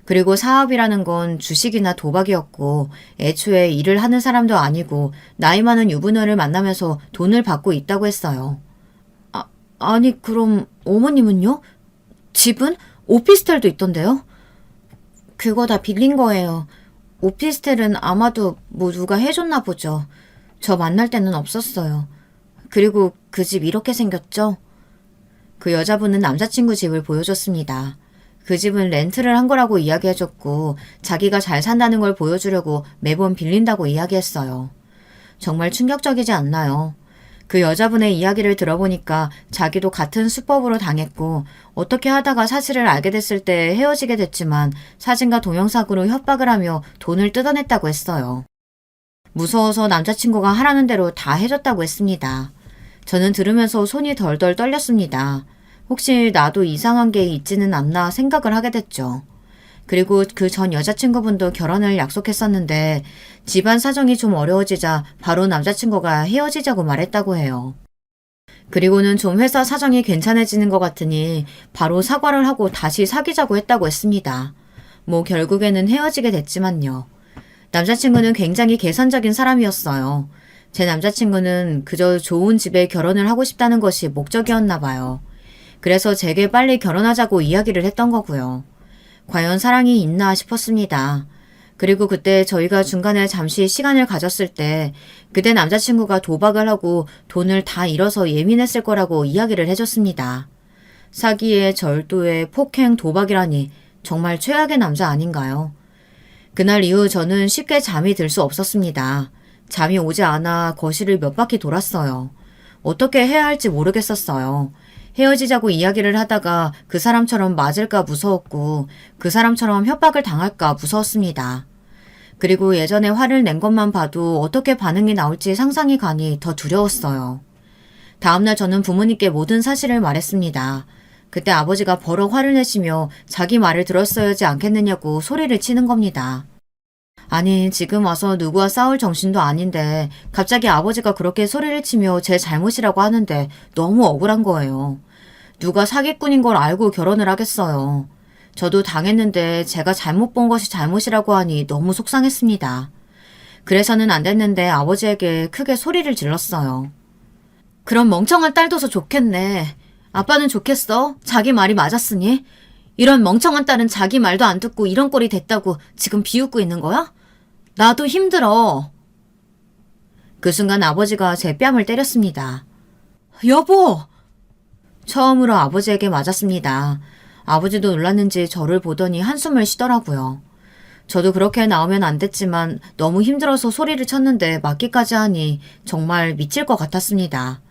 그리고 사업이라는 건 주식이나 도박이었고 애초에 일을 하는 사람도 아니고 나이 많은 유부녀를 만나면서 돈을 받고 있다고 했어요. 아니 그럼 어머님은요? 집은? 오피스텔도 있던데요? 그거 다 빌린 거예요. 오피스텔은 아마도 뭐 누가 해줬나 보죠. 저 만날 때는 없었어요. 그리고 그 집 이렇게 생겼죠? 그 여자분은 남자친구 집을 보여줬습니다. 그 집은 렌트를 한 거라고 이야기해줬고 자기가 잘 산다는 걸 보여주려고 매번 빌린다고 이야기했어요. 정말 충격적이지 않나요? 그 여자분의 이야기를 들어보니까 자기도 같은 수법으로 당했고 어떻게 하다가 사실을 알게 됐을 때 헤어지게 됐지만 사진과 동영상으로 협박을 하며 돈을 뜯어냈다고 했어요. 무서워서 남자친구가 하라는 대로 다 해줬다고 했습니다. 저는 들으면서 손이 덜덜 떨렸습니다. 혹시 나도 이상한 게 있지는 않나 생각을 하게 됐죠. 그리고 그 전 여자친구분도 결혼을 약속했었는데 집안 사정이 좀 어려워지자 바로 남자친구가 헤어지자고 말했다고 해요. 그리고는 좀 회사 사정이 괜찮아지는 것 같으니 바로 사과를 하고 다시 사귀자고 했다고 했습니다. 뭐 결국에는 헤어지게 됐지만요. 남자친구는 굉장히 계산적인 사람이었어요. 제 남자친구는 그저 좋은 집에 결혼을 하고 싶다는 것이 목적이었나 봐요. 그래서 제게 빨리 결혼하자고 이야기를 했던 거고요. 과연 사랑이 있나 싶었습니다. 그리고 그때 저희가 중간에 잠시 시간을 가졌을 때 그때 남자친구가 도박을 하고 돈을 다 잃어서 예민했을 거라고 이야기를 해줬습니다. 사기에 절도에 폭행 도박이라니 정말 최악의 남자 아닌가요? 그날 이후 저는 쉽게 잠이 들 수 없었습니다. 잠이 오지 않아 거실을 몇 바퀴 돌았어요. 어떻게 해야 할지 모르겠었어요. 헤어지자고 이야기를 하다가 그 사람처럼 맞을까 무서웠고 그 사람처럼 협박을 당할까 무서웠습니다. 그리고 예전에 화를 낸 것만 봐도 어떻게 반응이 나올지 상상이 가니 더 두려웠어요. 다음날 저는 부모님께 모든 사실을 말했습니다. 그때 아버지가 버럭 화를 내시며 자기 말을 들었어야지 않겠느냐고 소리를 치는 겁니다. 아니, 지금 와서 누구와 싸울 정신도 아닌데 갑자기 아버지가 그렇게 소리를 치며 제 잘못이라고 하는데 너무 억울한 거예요. 누가 사기꾼인 걸 알고 결혼을 하겠어요. 저도 당했는데 제가 잘못 본 것이 잘못이라고 하니 너무 속상했습니다. 그래서는 안 됐는데 아버지에게 크게 소리를 질렀어요. 그럼 멍청한 딸 둬서 좋겠네. 아빠는 좋겠어. 자기 말이 맞았으니. 이런 멍청한 딸은 자기 말도 안 듣고 이런 꼴이 됐다고 지금 비웃고 있는 거야? 나도 힘들어. 그 순간 아버지가 제 뺨을 때렸습니다. 여보! 처음으로 아버지에게 맞았습니다. 아버지도 놀랐는지 저를 보더니 한숨을 쉬더라고요. 저도 그렇게 나오면 안 됐지만 너무 힘들어서 소리를 쳤는데 맞기까지 하니 정말 미칠 것 같았습니다.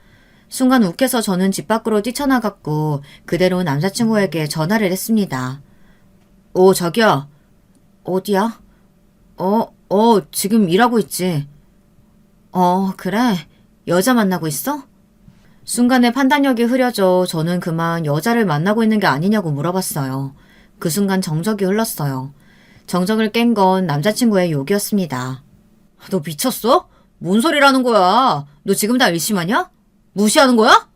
순간 욱해서 저는 집 밖으로 뛰쳐나갔고 그대로 남자친구에게 전화를 했습니다. 저기야. 어디야? 지금 일하고 있지. 그래? 여자 만나고 있어? 순간에 판단력이 흐려져 저는 그만 여자를 만나고 있는 게 아니냐고 물어봤어요. 그 순간 정적이 흘렀어요. 정적을 깬 건 남자친구의 욕이었습니다. 너 미쳤어? 뭔 소리라는 거야? 너 지금 다 의심하냐? 무시하는 거야?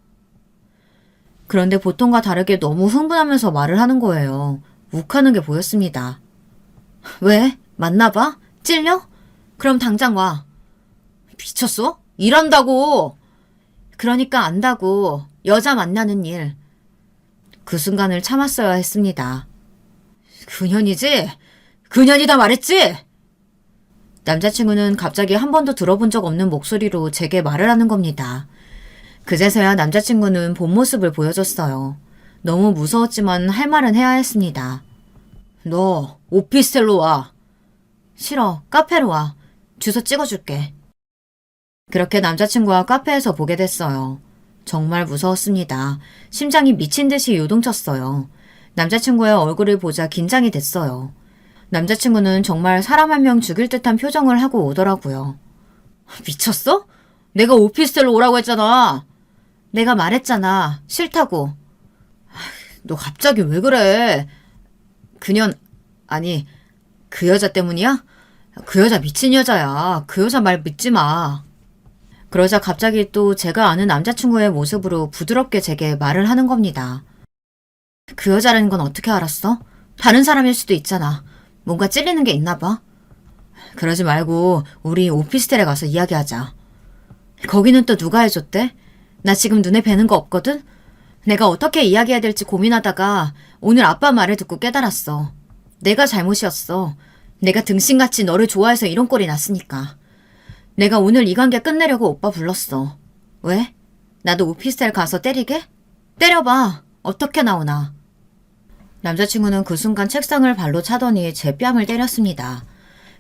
그런데 보통과 다르게 너무 흥분하면서 말을 하는 거예요. 욱하는 게 보였습니다. 왜? 맞나봐? 찔려? 그럼 당장 와. 미쳤어? 일한다고! 그러니까 안다고. 여자 만나는 일. 그 순간을 참았어야 했습니다. 그년이지? 그년이다 말했지? 남자친구는 갑자기 한 번도 들어본 적 없는 목소리로 제게 말을 하는 겁니다. 그제서야 남자친구는 본 모습을 보여줬어요. 너무 무서웠지만 할 말은 해야 했습니다. 너 오피스텔로 와. 싫어. 카페로 와. 주소 찍어줄게. 그렇게 남자친구와 카페에서 보게 됐어요. 정말 무서웠습니다. 심장이 미친 듯이 요동쳤어요. 남자친구의 얼굴을 보자 긴장이 됐어요. 남자친구는 정말 사람 한 명 죽일 듯한 표정을 하고 오더라고요. 미쳤어? 내가 오피스텔로 오라고 했잖아. 내가 말했잖아. 싫다고. 너 갑자기 왜 그래? 아니, 그 여자 때문이야? 그 여자 미친 여자야. 그 여자 말 믿지 마. 그러자 갑자기 또 제가 아는 남자친구의 모습으로 부드럽게 제게 말을 하는 겁니다. 그 여자라는 건 어떻게 알았어? 다른 사람일 수도 있잖아. 뭔가 찔리는 게 있나 봐. 그러지 말고 우리 오피스텔에 가서 이야기하자. 거기는 또 누가 해줬대? 나 지금 눈에 뵈는 거 없거든? 내가 어떻게 이야기해야 될지 고민하다가 오늘 아빠 말을 듣고 깨달았어. 내가 잘못이었어. 내가 등신같이 너를 좋아해서 이런 꼴이 났으니까. 내가 오늘 이 관계 끝내려고 오빠 불렀어. 왜? 나도 오피스텔 가서 때리게? 때려봐. 어떻게 나오나. 남자친구는 그 순간 책상을 발로 차더니 제 뺨을 때렸습니다.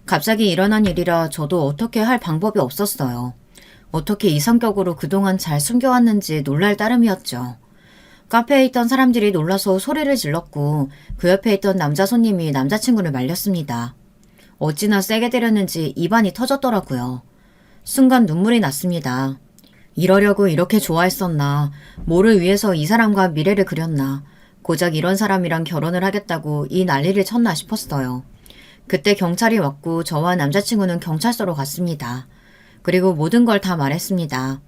갑자기 일어난 일이라 저도 어떻게 할 방법이 없었어요. 어떻게 이 성격으로 그동안 잘 숨겨왔는지 놀랄 따름이었죠. 카페에 있던 사람들이 놀라서 소리를 질렀고 그 옆에 있던 남자 손님이 남자친구를 말렸습니다. 어찌나 세게 때렸는지 입안이 터졌더라고요. 순간 눈물이 났습니다. 이러려고 이렇게 좋아했었나. 뭐를 위해서 이 사람과 미래를 그렸나. 고작 이런 사람이랑 결혼을 하겠다고 이 난리를 쳤나 싶었어요. 그때 경찰이 왔고 저와 남자친구는 경찰서로 갔습니다. 그리고 모든 걸 다 말했습니다.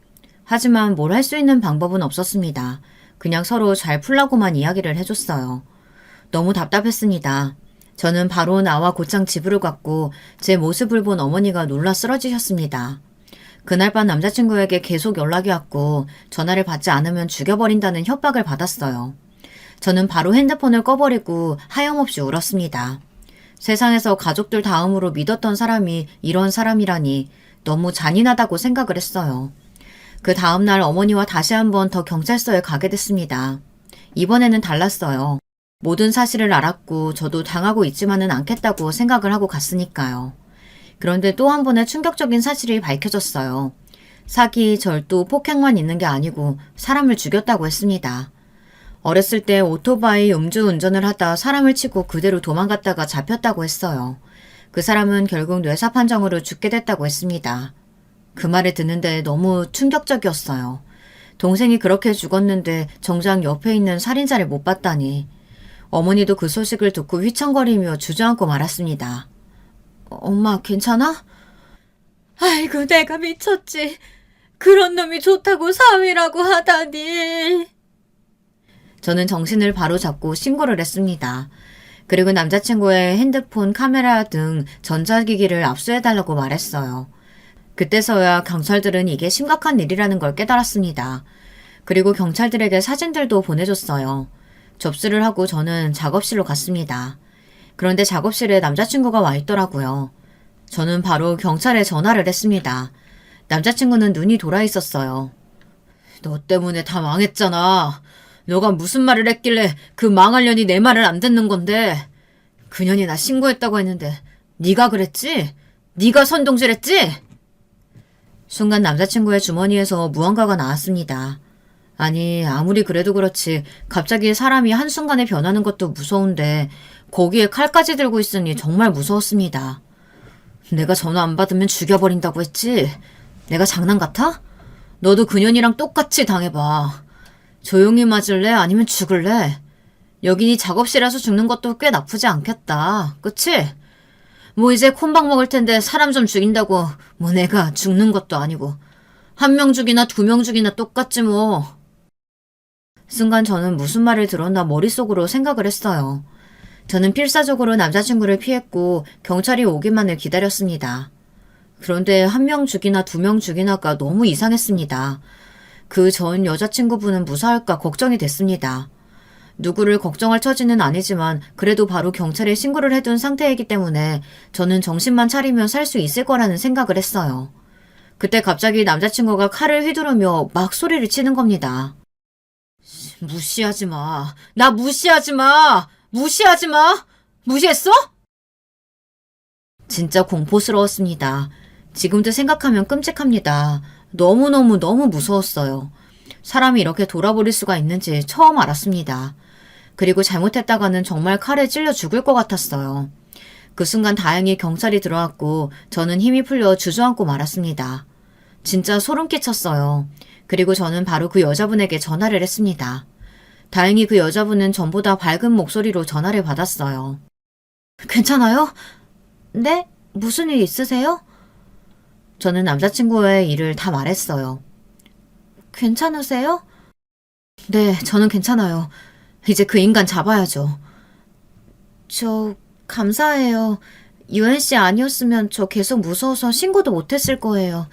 하지만 뭘 할 수 있는 방법은 없었습니다. 그냥 서로 잘 풀라고만 이야기를 해줬어요. 너무 답답했습니다. 저는 바로 나와 곧장 집으로 갔고 제 모습을 본 어머니가 놀라 쓰러지셨습니다. 그날 밤 남자친구에게 계속 연락이 왔고 전화를 받지 않으면 죽여버린다는 협박을 받았어요. 저는 바로 핸드폰을 꺼버리고 하염없이 울었습니다. 세상에서 가족들 다음으로 믿었던 사람이 이런 사람이라니 너무 잔인하다고 생각을 했어요. 그 다음날 어머니와 다시 한번 더 경찰서에 가게 됐습니다. 이번에는 달랐어요. 모든 사실을 알았고 저도 당하고 있지만은 않겠다고 생각을 하고 갔으니까요. 그런데 또 한 번의 충격적인 사실이 밝혀졌어요. 사기, 절도, 폭행만 있는 게 아니고 사람을 죽였다고 했습니다. 어렸을 때 오토바이 음주운전을 하다 사람을 치고 그대로 도망갔다가 잡혔다고 했어요. 그 사람은 결국 뇌사 판정으로 죽게 됐다고 했습니다. 그 말을 듣는데 너무 충격적이었어요. 동생이 그렇게 죽었는데 정작 옆에 있는 살인자를 못 봤다니. 어머니도 그 소식을 듣고 휘청거리며 주저앉고 말았습니다. 엄마 괜찮아? 아이고 내가 미쳤지. 그런 놈이 좋다고 사위라고 하다니. 저는 정신을 바로 잡고 신고를 했습니다. 그리고 남자친구의 핸드폰, 카메라 등 전자기기를 압수해달라고 말했어요. 그때서야 경찰들은 이게 심각한 일이라는 걸 깨달았습니다. 그리고 경찰들에게 사진들도 보내줬어요. 접수를 하고 저는 작업실로 갔습니다. 그런데 작업실에 남자친구가 와 있더라고요. 저는 바로 경찰에 전화를 했습니다. 남자친구는 눈이 돌아 있었어요. 너 때문에 다 망했잖아. 너가 무슨 말을 했길래 그 망할 년이 내 말을 안 듣는 건데. 그 년이 나 신고했다고 했는데 네가 그랬지? 네가 선동질했지? 순간 남자친구의 주머니에서 무언가가 나왔습니다. 아니 아무리 그래도 그렇지 갑자기 사람이 한순간에 변하는 것도 무서운데 거기에 칼까지 들고 있으니 정말 무서웠습니다. 내가 전화 안 받으면 죽여버린다고 했지? 내가 장난 같아? 너도 그년이랑 똑같이 당해봐. 조용히 맞을래? 아니면 죽을래? 여기 네 작업실에서 죽는 것도 꽤 나쁘지 않겠다. 그치? 뭐 이제 콩밥 먹을 텐데 사람 좀 죽인다고 뭐 내가 죽는 것도 아니고 한 명 죽이나 두 명 죽이나 똑같지 뭐. 순간 저는 무슨 말을 들었나 머릿속으로 생각을 했어요. 저는 필사적으로 남자친구를 피했고 경찰이 오기만을 기다렸습니다. 그런데 한 명 죽이나 두 명 죽이나가 너무 이상했습니다. 그 전 여자친구분은 무사할까 걱정이 됐습니다. 누구를 걱정할 처지는 아니지만 그래도 바로 경찰에 신고를 해둔 상태이기 때문에 저는 정신만 차리면 살 수 있을 거라는 생각을 했어요. 그때 갑자기 남자친구가 칼을 휘두르며 막 소리를 치는 겁니다. 무시하지 마. 나 무시하지 마. 무시하지 마. 무시했어? 진짜 공포스러웠습니다. 지금도 생각하면 끔찍합니다. 너무 무서웠어요. 사람이 이렇게 돌아버릴 수가 있는지 처음 알았습니다. 그리고 잘못했다가는 정말 칼에 찔려 죽을 것 같았어요. 그 순간 다행히 경찰이 들어왔고 저는 힘이 풀려 주저앉고 말았습니다. 진짜 소름 끼쳤어요. 그리고 저는 바로 그 여자분에게 전화를 했습니다. 다행히 그 여자분은 전보다 밝은 목소리로 전화를 받았어요. 괜찮아요? 네? 무슨 일 있으세요? 저는 남자친구의 일을 다 말했어요. 괜찮으세요? 네, 저는 괜찮아요. 이제 그 인간 잡아야죠. 저 감사해요. UNC 아니었으면 저 계속 무서워서 신고도 못했을 거예요.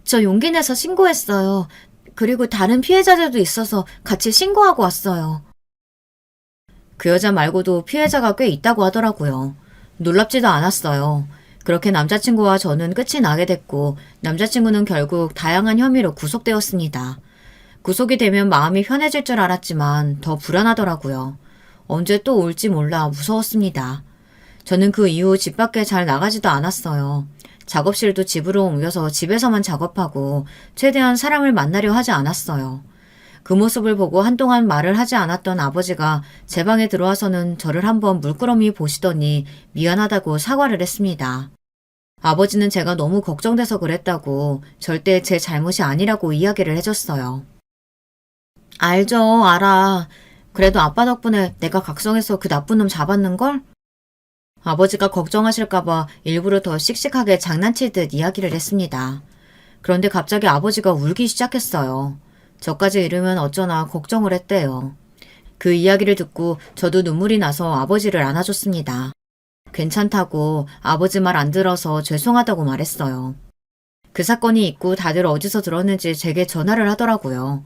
저 용기 내서 신고했어요. 그리고 다른 피해자들도 있어서 같이 신고하고 왔어요. 그 여자 말고도 피해자가 꽤 있다고 하더라고요. 놀랍지도 않았어요. 그렇게 남자친구와 저는 끝이 나게 됐고 남자친구는 결국 다양한 혐의로 구속되었습니다. 구속이 되면 마음이 편해질 줄 알았지만 더 불안하더라고요. 언제 또 올지 몰라 무서웠습니다. 저는 그 이후 집 밖에 잘 나가지도 않았어요. 작업실도 집으로 옮겨서 집에서만 작업하고 최대한 사람을 만나려 하지 않았어요. 그 모습을 보고 한동안 말을 하지 않았던 아버지가 제 방에 들어와서는 저를 한번 물끄러미 보시더니 미안하다고 사과를 했습니다. 아버지는 제가 너무 걱정돼서 그랬다고 절대 제 잘못이 아니라고 이야기를 해줬어요. 알죠, 알아. 그래도 아빠 덕분에 내가 각성해서 그 나쁜 놈 잡았는걸? 아버지가 걱정하실까봐 일부러 더 씩씩하게 장난치듯 이야기를 했습니다. 그런데 갑자기 아버지가 울기 시작했어요. 저까지 이르면 어쩌나 걱정을 했대요. 그 이야기를 듣고 저도 눈물이 나서 아버지를 안아줬습니다. 괜찮다고 아버지 말 안 들어서 죄송하다고 말했어요. 그 사건이 있고 다들 어디서 들었는지 제게 전화를 하더라고요.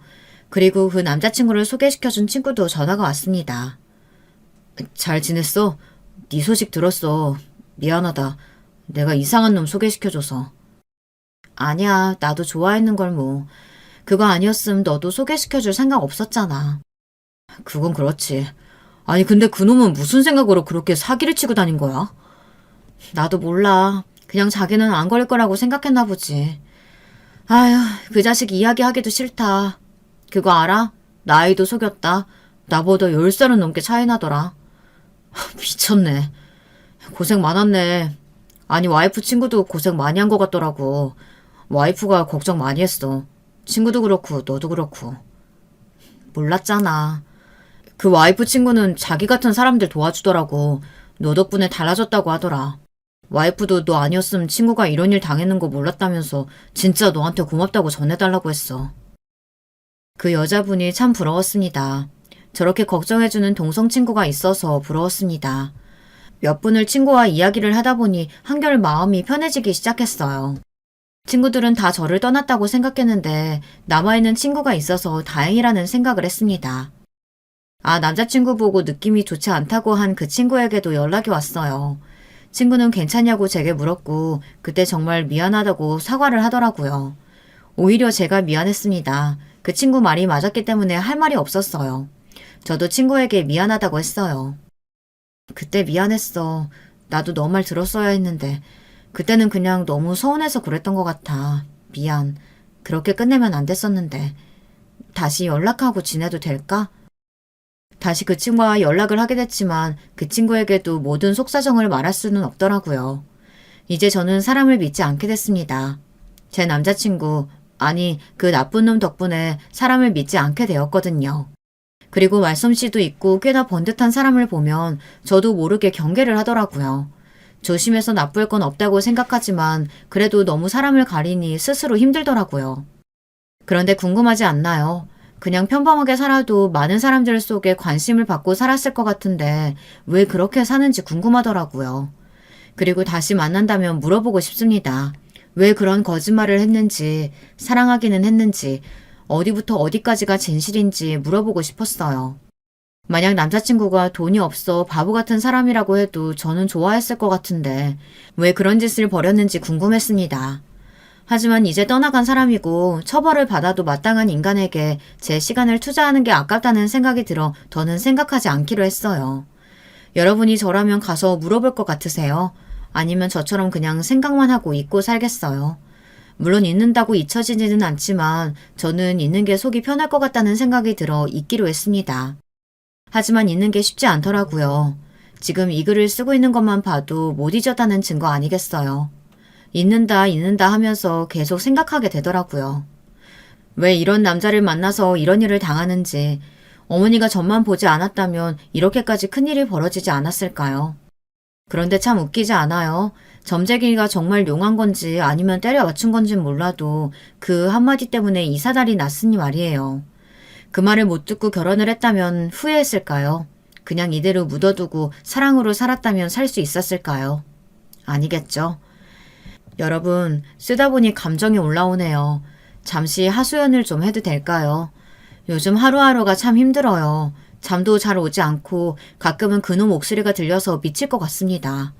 그리고 그 남자친구를 소개시켜준 친구도 전화가 왔습니다. 잘 지냈어? 네 소식 들었어. 미안하다. 내가 이상한 놈 소개시켜줘서. 아니야, 나도 좋아했는 걸 뭐. 그거 아니었음 너도 소개시켜줄 생각 없었잖아. 그건 그렇지. 아니 근데 그놈은 무슨 생각으로 그렇게 사기를 치고 다닌 거야? 나도 몰라. 그냥 자기는 안 걸릴 거라고 생각했나 보지. 아휴, 그 자식 이야기하기도 싫다. 그거 알아? 나이도 속였다. 나보다 10살은 넘게 차이 나더라. 미쳤네. 고생 많았네. 아니 와이프 친구도 고생 많이 한 것 같더라고. 와이프가 걱정 많이 했어. 친구도 그렇고 너도 그렇고. 몰랐잖아. 그 와이프 친구는 자기 같은 사람들 도와주더라고. 너 덕분에 달라졌다고 하더라. 와이프도 너 아니었으면 친구가 이런 일 당했는 거 몰랐다면서 진짜 너한테 고맙다고 전해달라고 했어. 그 여자분이 참 부러웠습니다. 저렇게 걱정해주는 동성 친구가 있어서 부러웠습니다. 몇 분을 친구와 이야기를 하다 보니 한결 마음이 편해지기 시작했어요. 친구들은 다 저를 떠났다고 생각했는데 남아있는 친구가 있어서 다행이라는 생각을 했습니다. 남자친구 보고 느낌이 좋지 않다고 한 그 친구에게도 연락이 왔어요. 친구는 괜찮냐고 제게 물었고 그때 정말 미안하다고 사과를 하더라고요. 오히려 제가 미안했습니다. 그 친구 말이 맞았기 때문에 할 말이 없었어요. 저도 친구에게 미안하다고 했어요. 그때 미안했어. 나도 너 말 들었어야 했는데 그때는 그냥 너무 서운해서 그랬던 것 같아. 미안. 그렇게 끝내면 안 됐었는데. 다시 연락하고 지내도 될까? 다시 그 친구와 연락을 하게 됐지만 그 친구에게도 모든 속사정을 말할 수는 없더라고요. 이제 저는 사람을 믿지 않게 됐습니다. 제 남자친구, 아니 그 나쁜 놈 덕분에 사람을 믿지 않게 되었거든요. 그리고 말솜씨도 있고 꽤나 번듯한 사람을 보면 저도 모르게 경계를 하더라고요. 조심해서 나쁠 건 없다고 생각하지만 그래도 너무 사람을 가리니 스스로 힘들더라고요. 그런데 궁금하지 않나요? 그냥 평범하게 살아도 많은 사람들 속에 관심을 받고 살았을 것 같은데 왜 그렇게 사는지 궁금하더라고요. 그리고 다시 만난다면 물어보고 싶습니다. 왜 그런 거짓말을 했는지, 사랑하기는 했는지, 어디부터 어디까지가 진실인지 물어보고 싶었어요. 만약 남자친구가 돈이 없어 바보 같은 사람이라고 해도 저는 좋아했을 것 같은데 왜 그런 짓을 벌였는지 궁금했습니다. 하지만 이제 떠나간 사람이고 처벌을 받아도 마땅한 인간에게 제 시간을 투자하는 게 아깝다는 생각이 들어 더는 생각하지 않기로 했어요. 여러분이 저라면 가서 물어볼 것 같으세요? 아니면 저처럼 그냥 생각만 하고 잊고 살겠어요? 물론 잊는다고 잊혀지지는 않지만 저는 잊는 게 속이 편할 것 같다는 생각이 들어 잊기로 했습니다. 하지만 잊는 게 쉽지 않더라고요. 지금 이 글을 쓰고 있는 것만 봐도 못 잊었다는 증거 아니겠어요. 잊는다 하면서 계속 생각하게 되더라고요. 왜 이런 남자를 만나서 이런 일을 당하는지, 어머니가 전만 보지 않았다면 이렇게까지 큰일이 벌어지지 않았을까요? 그런데 참 웃기지 않아요? 점쟁이가 정말 용한 건지 아니면 때려 맞춘 건진 몰라도 그 한마디 때문에 이 사달이 났으니 말이에요. 그 말을 못 듣고 결혼을 했다면 후회했을까요? 그냥 이대로 묻어두고 사랑으로 살았다면 살 수 있었을까요? 아니겠죠. 여러분, 쓰다 보니 감정이 올라오네요. 잠시 하소연을 좀 해도 될까요? 요즘 하루하루가 참 힘들어요. 잠도 잘 오지 않고 가끔은 그놈 목소리가 들려서 미칠 것 같습니다.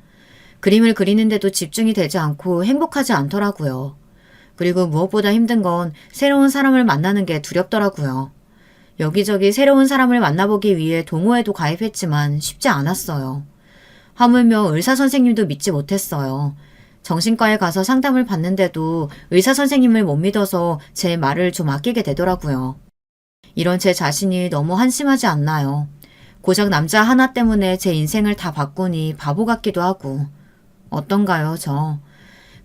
그림을 그리는데도 집중이 되지 않고 행복하지 않더라고요. 그리고 무엇보다 힘든 건 새로운 사람을 만나는 게 두렵더라고요. 여기저기 새로운 사람을 만나보기 위해 동호회도 가입했지만 쉽지 않았어요. 하물며 의사선생님도 믿지 못했어요. 정신과에 가서 상담을 받는데도 의사선생님을 못 믿어서 제 말을 좀 아끼게 되더라고요. 이런 제 자신이 너무 한심하지 않나요? 고작 남자 하나 때문에 제 인생을 다 바꾸니 바보 같기도 하고. 어떤가요, 저?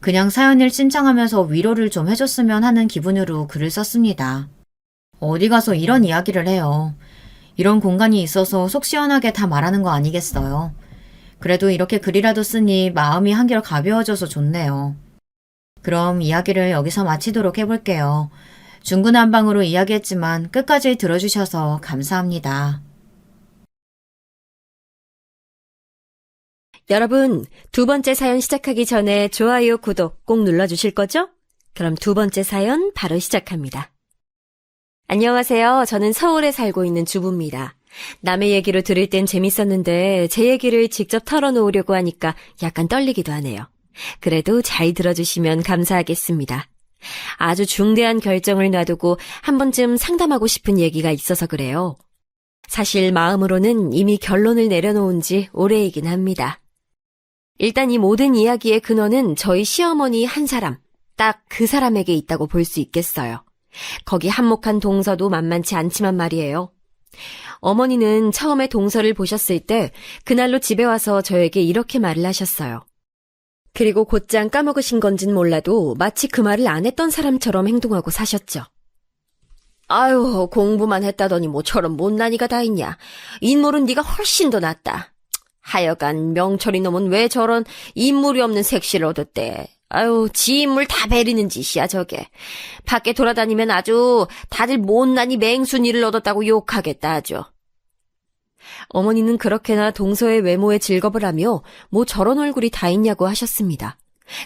그냥 사연을 신청하면서 위로를 좀 해줬으면 하는 기분으로 글을 썼습니다. 어디 가서 이런 이야기를 해요. 이런 공간이 있어서 속 시원하게 다 말하는 거 아니겠어요. 그래도 이렇게 글이라도 쓰니 마음이 한결 가벼워져서 좋네요. 그럼 이야기를 여기서 마치도록 해볼게요. 중구난방으로 이야기했지만 끝까지 들어주셔서 감사합니다. 여러분, 두 번째 사연 시작하기 전에 좋아요, 구독 꼭 눌러주실 거죠? 그럼 두 번째 사연 바로 시작합니다. 안녕하세요. 저는 서울에 살고 있는 주부입니다. 남의 얘기로 들을 땐 재밌었는데 제 얘기를 직접 털어놓으려고 하니까 약간 떨리기도 하네요. 그래도 잘 들어주시면 감사하겠습니다. 아주 중대한 결정을 놔두고 한 번쯤 상담하고 싶은 얘기가 있어서 그래요. 사실 마음으로는 이미 결론을 내려놓은 지 오래이긴 합니다. 일단 이 모든 이야기의 근원은 저희 시어머니 한 사람, 딱 그 사람에게 있다고 볼 수 있겠어요. 거기 한몫한 동서도 만만치 않지만 말이에요. 어머니는 처음에 동서를 보셨을 때 그날로 집에 와서 저에게 이렇게 말을 하셨어요. 그리고 곧장 까먹으신 건진 몰라도 마치 그 말을 안 했던 사람처럼 행동하고 사셨죠. 아유, 공부만 했다더니 뭐처럼 못난이가 다 있냐. 인물은 네가 훨씬 더 낫다. 하여간 명철이 놈은 왜 저런 인물이 없는 색시를 얻었대. 아유, 지 인물 다 베리는 짓이야 저게. 밖에 돌아다니면 아주 다들 못난이 맹순이를 얻었다고 욕하겠다 아주. 어머니는 그렇게나 동서의 외모에 즐겁을 하며 뭐 저런 얼굴이 다 있냐고 하셨습니다.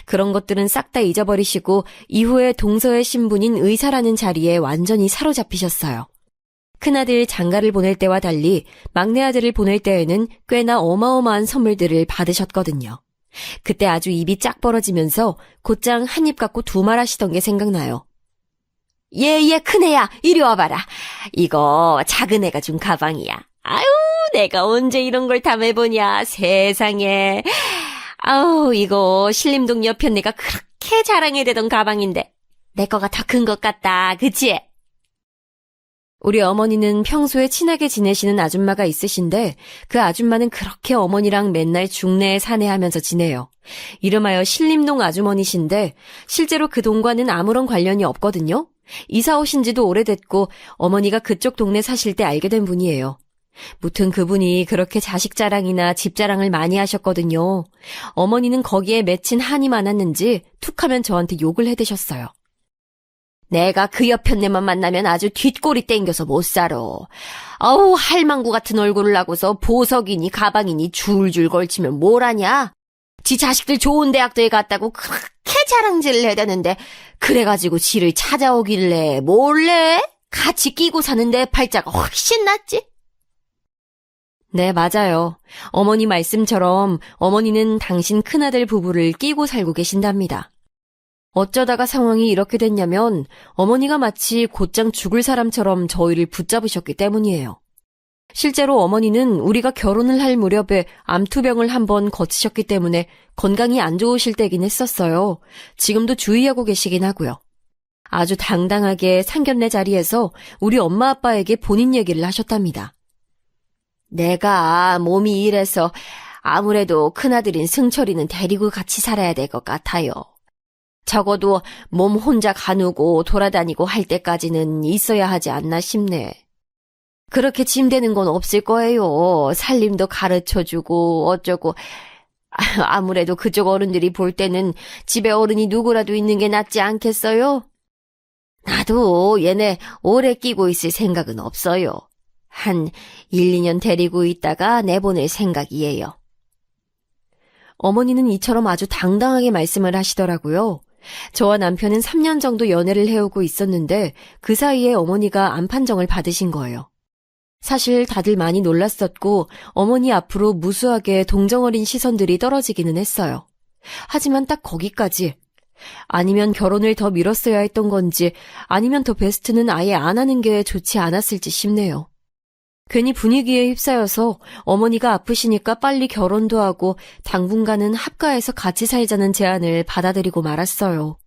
그런 것들은 싹 다 잊어버리시고 이후에 동서의 신분인 의사라는 자리에 완전히 사로잡히셨어요. 큰아들 장가를 보낼 때와 달리 막내 아들을 보낼 때에는 꽤나 어마어마한 선물들을 받으셨거든요. 그때 아주 입이 짝 벌어지면서 곧장 한 입 갖고 두 말 하시던 게 생각나요. 얘 큰애야 이리 와봐라. 이거 작은애가 준 가방이야. 아유 내가 언제 이런 걸 다 매보냐 세상에. 아우 이거 신림동 옆에 내가 그렇게 자랑해대던 가방인데 내 거가 더 큰 것 같다 그치? 우리 어머니는 평소에 친하게 지내시는 아줌마가 있으신데 그 아줌마는 그렇게 어머니랑 맨날 중내에 사내하면서 지내요. 이름하여 신림동 아주머니신데 실제로 그 동과는 아무런 관련이 없거든요. 이사 오신 지도 오래됐고 어머니가 그쪽 동네 사실 때 알게 된 분이에요. 무튼 그분이 그렇게 자식 자랑이나 집 자랑을 많이 하셨거든요. 어머니는 거기에 맺힌 한이 많았는지 툭하면 저한테 욕을 해대셨어요. 내가 그 옆편네만 만나면 아주 뒷골이 땡겨서 못 살아. 아우 할망구 같은 얼굴을 하고서 보석이니 가방이니 줄줄 걸치면 뭘 하냐? 지 자식들 좋은 대학도에 갔다고 그렇게 자랑질을 해대는데 그래가지고 지를 찾아오길래 몰래 같이 끼고 사는 내 팔자가 훨씬 낫지? 네, 맞아요. 어머니 말씀처럼 어머니는 당신 큰아들 부부를 끼고 살고 계신답니다. 어쩌다가 상황이 이렇게 됐냐면 어머니가 마치 곧장 죽을 사람처럼 저희를 붙잡으셨기 때문이에요. 실제로 어머니는 우리가 결혼을 할 무렵에 암투병을 한번 거치셨기 때문에 건강이 안 좋으실 때긴 했었어요. 지금도 주의하고 계시긴 하고요. 아주 당당하게 상견례 자리에서 우리 엄마 아빠에게 본인 얘기를 하셨답니다. 내가 몸이 이래서 아무래도 큰아들인 승철이는 데리고 같이 살아야 될 것 같아요. 적어도 몸 혼자 가누고 돌아다니고 할 때까지는 있어야 하지 않나 싶네. 그렇게 짐되는 건 없을 거예요. 살림도 가르쳐주고 어쩌고. 아무래도 그쪽 어른들이 볼 때는 집에 어른이 누구라도 있는 게 낫지 않겠어요? 나도 얘네 오래 끼고 있을 생각은 없어요. 한 1, 2년 데리고 있다가 내보낼 생각이에요. 어머니는 이처럼 아주 당당하게 말씀을 하시더라고요. 저와 남편은 3년 정도 연애를 해오고 있었는데 그 사이에 어머니가 암 판정을 받으신 거예요. 사실 다들 많이 놀랐었고 어머니 앞으로 무수하게 동정어린 시선들이 떨어지기는 했어요. 하지만 딱 거기까지. 아니면 결혼을 더 미뤘어야 했던 건지 아니면 더 베스트는 아예 안 하는 게 좋지 않았을지 싶네요. 괜히 분위기에 휩싸여서 어머니가 아프시니까 빨리 결혼도 하고 당분간은 합가해서 같이 살자는 제안을 받아들이고 말았어요.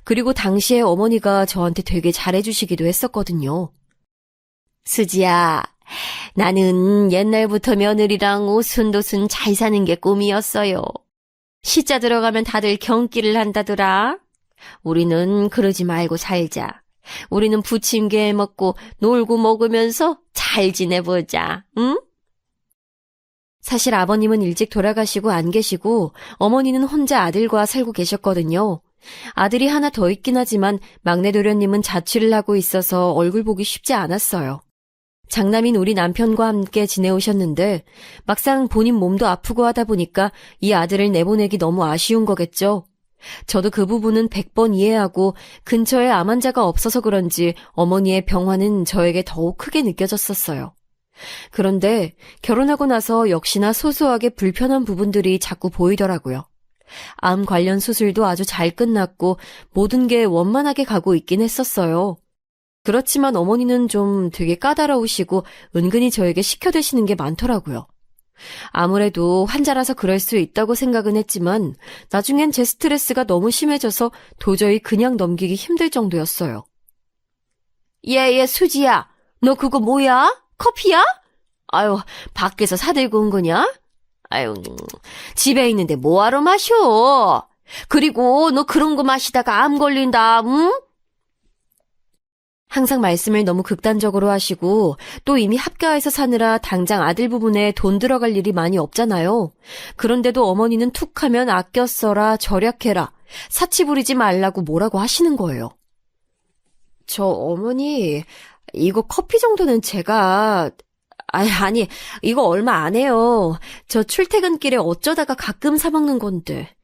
그리고 당시에 어머니가 저한테 되게 잘해주시기도 했었거든요. 수지야, 나는 옛날부터 며느리랑 오순도순 잘 사는 게 꿈이었어요. 시자 들어가면 다들 경기를 한다더라. 우리는 그러지 말고 살자. 우리는 부침개 먹고 놀고 먹으면서 잘 지내보자, 응? 사실 아버님은 일찍 돌아가시고 안 계시고 어머니는 혼자 아들과 살고 계셨거든요. 아들이 하나 더 있긴 하지만 막내 도련님은 자취를 하고 있어서 얼굴 보기 쉽지 않았어요. 장남인 우리 남편과 함께 지내오셨는데 막상 본인 몸도 아프고 하다 보니까 이 아들을 내보내기 너무 아쉬운 거겠죠. 저도 그 부분은 100번 이해하고 근처에 암 환자가 없어서 그런지 어머니의 병화는 저에게 더욱 크게 느껴졌었어요. 그런데 결혼하고 나서 역시나 소소하게 불편한 부분들이 자꾸 보이더라고요. 암 관련 수술도 아주 잘 끝났고 모든 게 원만하게 가고 있긴 했었어요. 그렇지만 어머니는 좀 되게 까다로우시고 은근히 저에게 시켜대시는 게 많더라고요. 아무래도 환자라서 그럴 수 있다고 생각은 했지만 나중엔 제 스트레스가 너무 심해져서 도저히 그냥 넘기기 힘들 정도였어요. 수지야. 너 그거 뭐야? 커피야? 아유, 밖에서 사들고 온 거냐? 아유, 집에 있는데 뭐하러 마셔? 그리고 너 그런 거 마시다가 암 걸린다, 응? 항상 말씀을 너무 극단적으로 하시고 또 이미 합가해서 사느라 당장 아들 부분에 돈 들어갈 일이 많이 없잖아요. 그런데도 어머니는 툭 하면 아껴 써라, 절약해라, 사치 부리지 말라고 뭐라고 하시는 거예요. 저 어머니, 이거 커피 정도는 제가... 아니, 이거 얼마 안 해요. 저 출퇴근길에 어쩌다가 가끔 사 먹는 건데.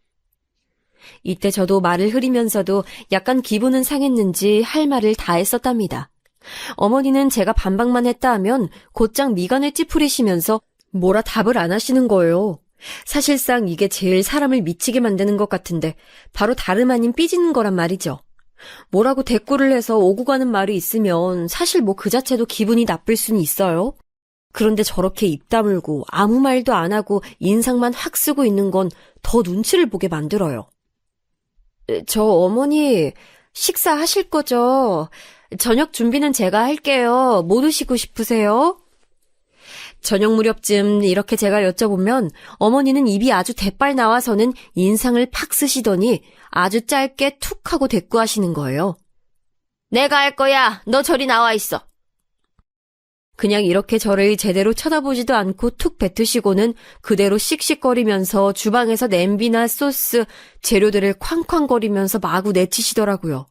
이때 저도 말을 흐리면서도 약간 기분은 상했는지 할 말을 다 했었답니다. 어머니는 제가 반박만 했다 하면 곧장 미간을 찌푸리시면서 뭐라 답을 안 하시는 거예요. 사실상 이게 제일 사람을 미치게 만드는 것 같은데 바로 다름 아닌 삐지는 거란 말이죠. 뭐라고 대꾸를 해서 오고 가는 말이 있으면 사실 뭐 그 자체도 기분이 나쁠 수는 있어요. 그런데 저렇게 입 다물고 아무 말도 안 하고 인상만 확 쓰고 있는 건 더 눈치를 보게 만들어요. 저 어머니 식사하실 거죠? 저녁 준비는 제가 할게요. 뭐 드시고 싶으세요? 저녁 무렵쯤 이렇게 제가 여쭤보면 어머니는 입이 아주 대빨 나와서는 인상을 팍 쓰시더니 아주 짧게 툭 하고 대꾸하시는 거예요. 내가 할 거야. 너 저리 나와 있어. 그냥 이렇게 저를 제대로 쳐다보지도 않고 툭 뱉으시고는 그대로 씩씩거리면서 주방에서 냄비나 소스, 재료들을 쾅쾅거리면서 마구 내치시더라고요.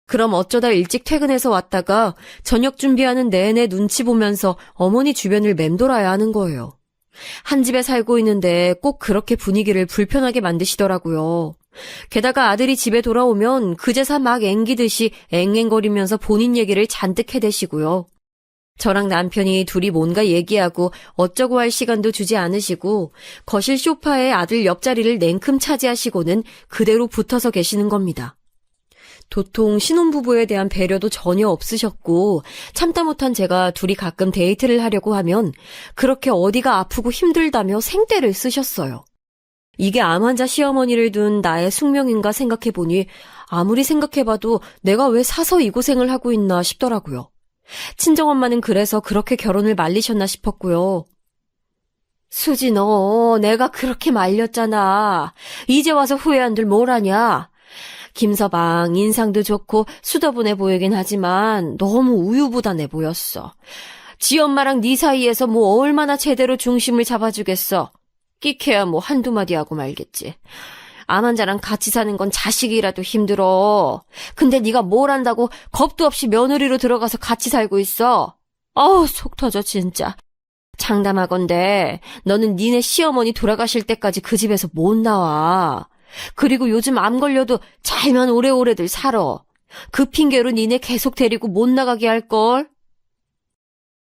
그럼 어쩌다 일찍 퇴근해서 왔다가 저녁 준비하는 내내 눈치 보면서 어머니 주변을 맴돌아야 하는 거예요. 한 집에 살고 있는데 꼭 그렇게 분위기를 불편하게 만드시더라고요. 게다가 아들이 집에 돌아오면 그제서 막 앵기듯이 앵앵거리면서 본인 얘기를 잔뜩 해대시고요. 저랑 남편이 둘이 뭔가 얘기하고 어쩌고 할 시간도 주지 않으시고 거실 소파에 아들 옆자리를 냉큼 차지하시고는 그대로 붙어서 계시는 겁니다. 도통 신혼부부에 대한 배려도 전혀 없으셨고 참다 못한 제가 둘이 가끔 데이트를 하려고 하면 그렇게 어디가 아프고 힘들다며 생떼를 쓰셨어요. 이게 암 환자 시어머니를 둔 나의 숙명인가 생각해보니 아무리 생각해봐도 내가 왜 사서 이 고생을 하고 있나 싶더라고요. 친정엄마는 그래서 그렇게 결혼을 말리셨나 싶었고요. 수지 너 내가 그렇게 말렸잖아. 이제 와서 후회한들 뭘 하냐. 김서방 인상도 좋고 수더분해 보이긴 하지만 너무 우유부단해 보였어. 지 엄마랑 네 사이에서 뭐 얼마나 제대로 중심을 잡아주겠어. 끼케야 뭐 한두 마디 하고 말겠지. 암 환자랑 같이 사는 건 자식이라도 힘들어. 근데 네가 뭘 한다고 겁도 없이 며느리로 들어가서 같이 살고 있어. 어우 속 터져 진짜. 장담하건대 너는 니네 시어머니 돌아가실 때까지 그 집에서 못 나와. 그리고 요즘 암 걸려도 잘만 오래오래들 살아. 그 핑계로 니네 계속 데리고 못 나가게 할걸.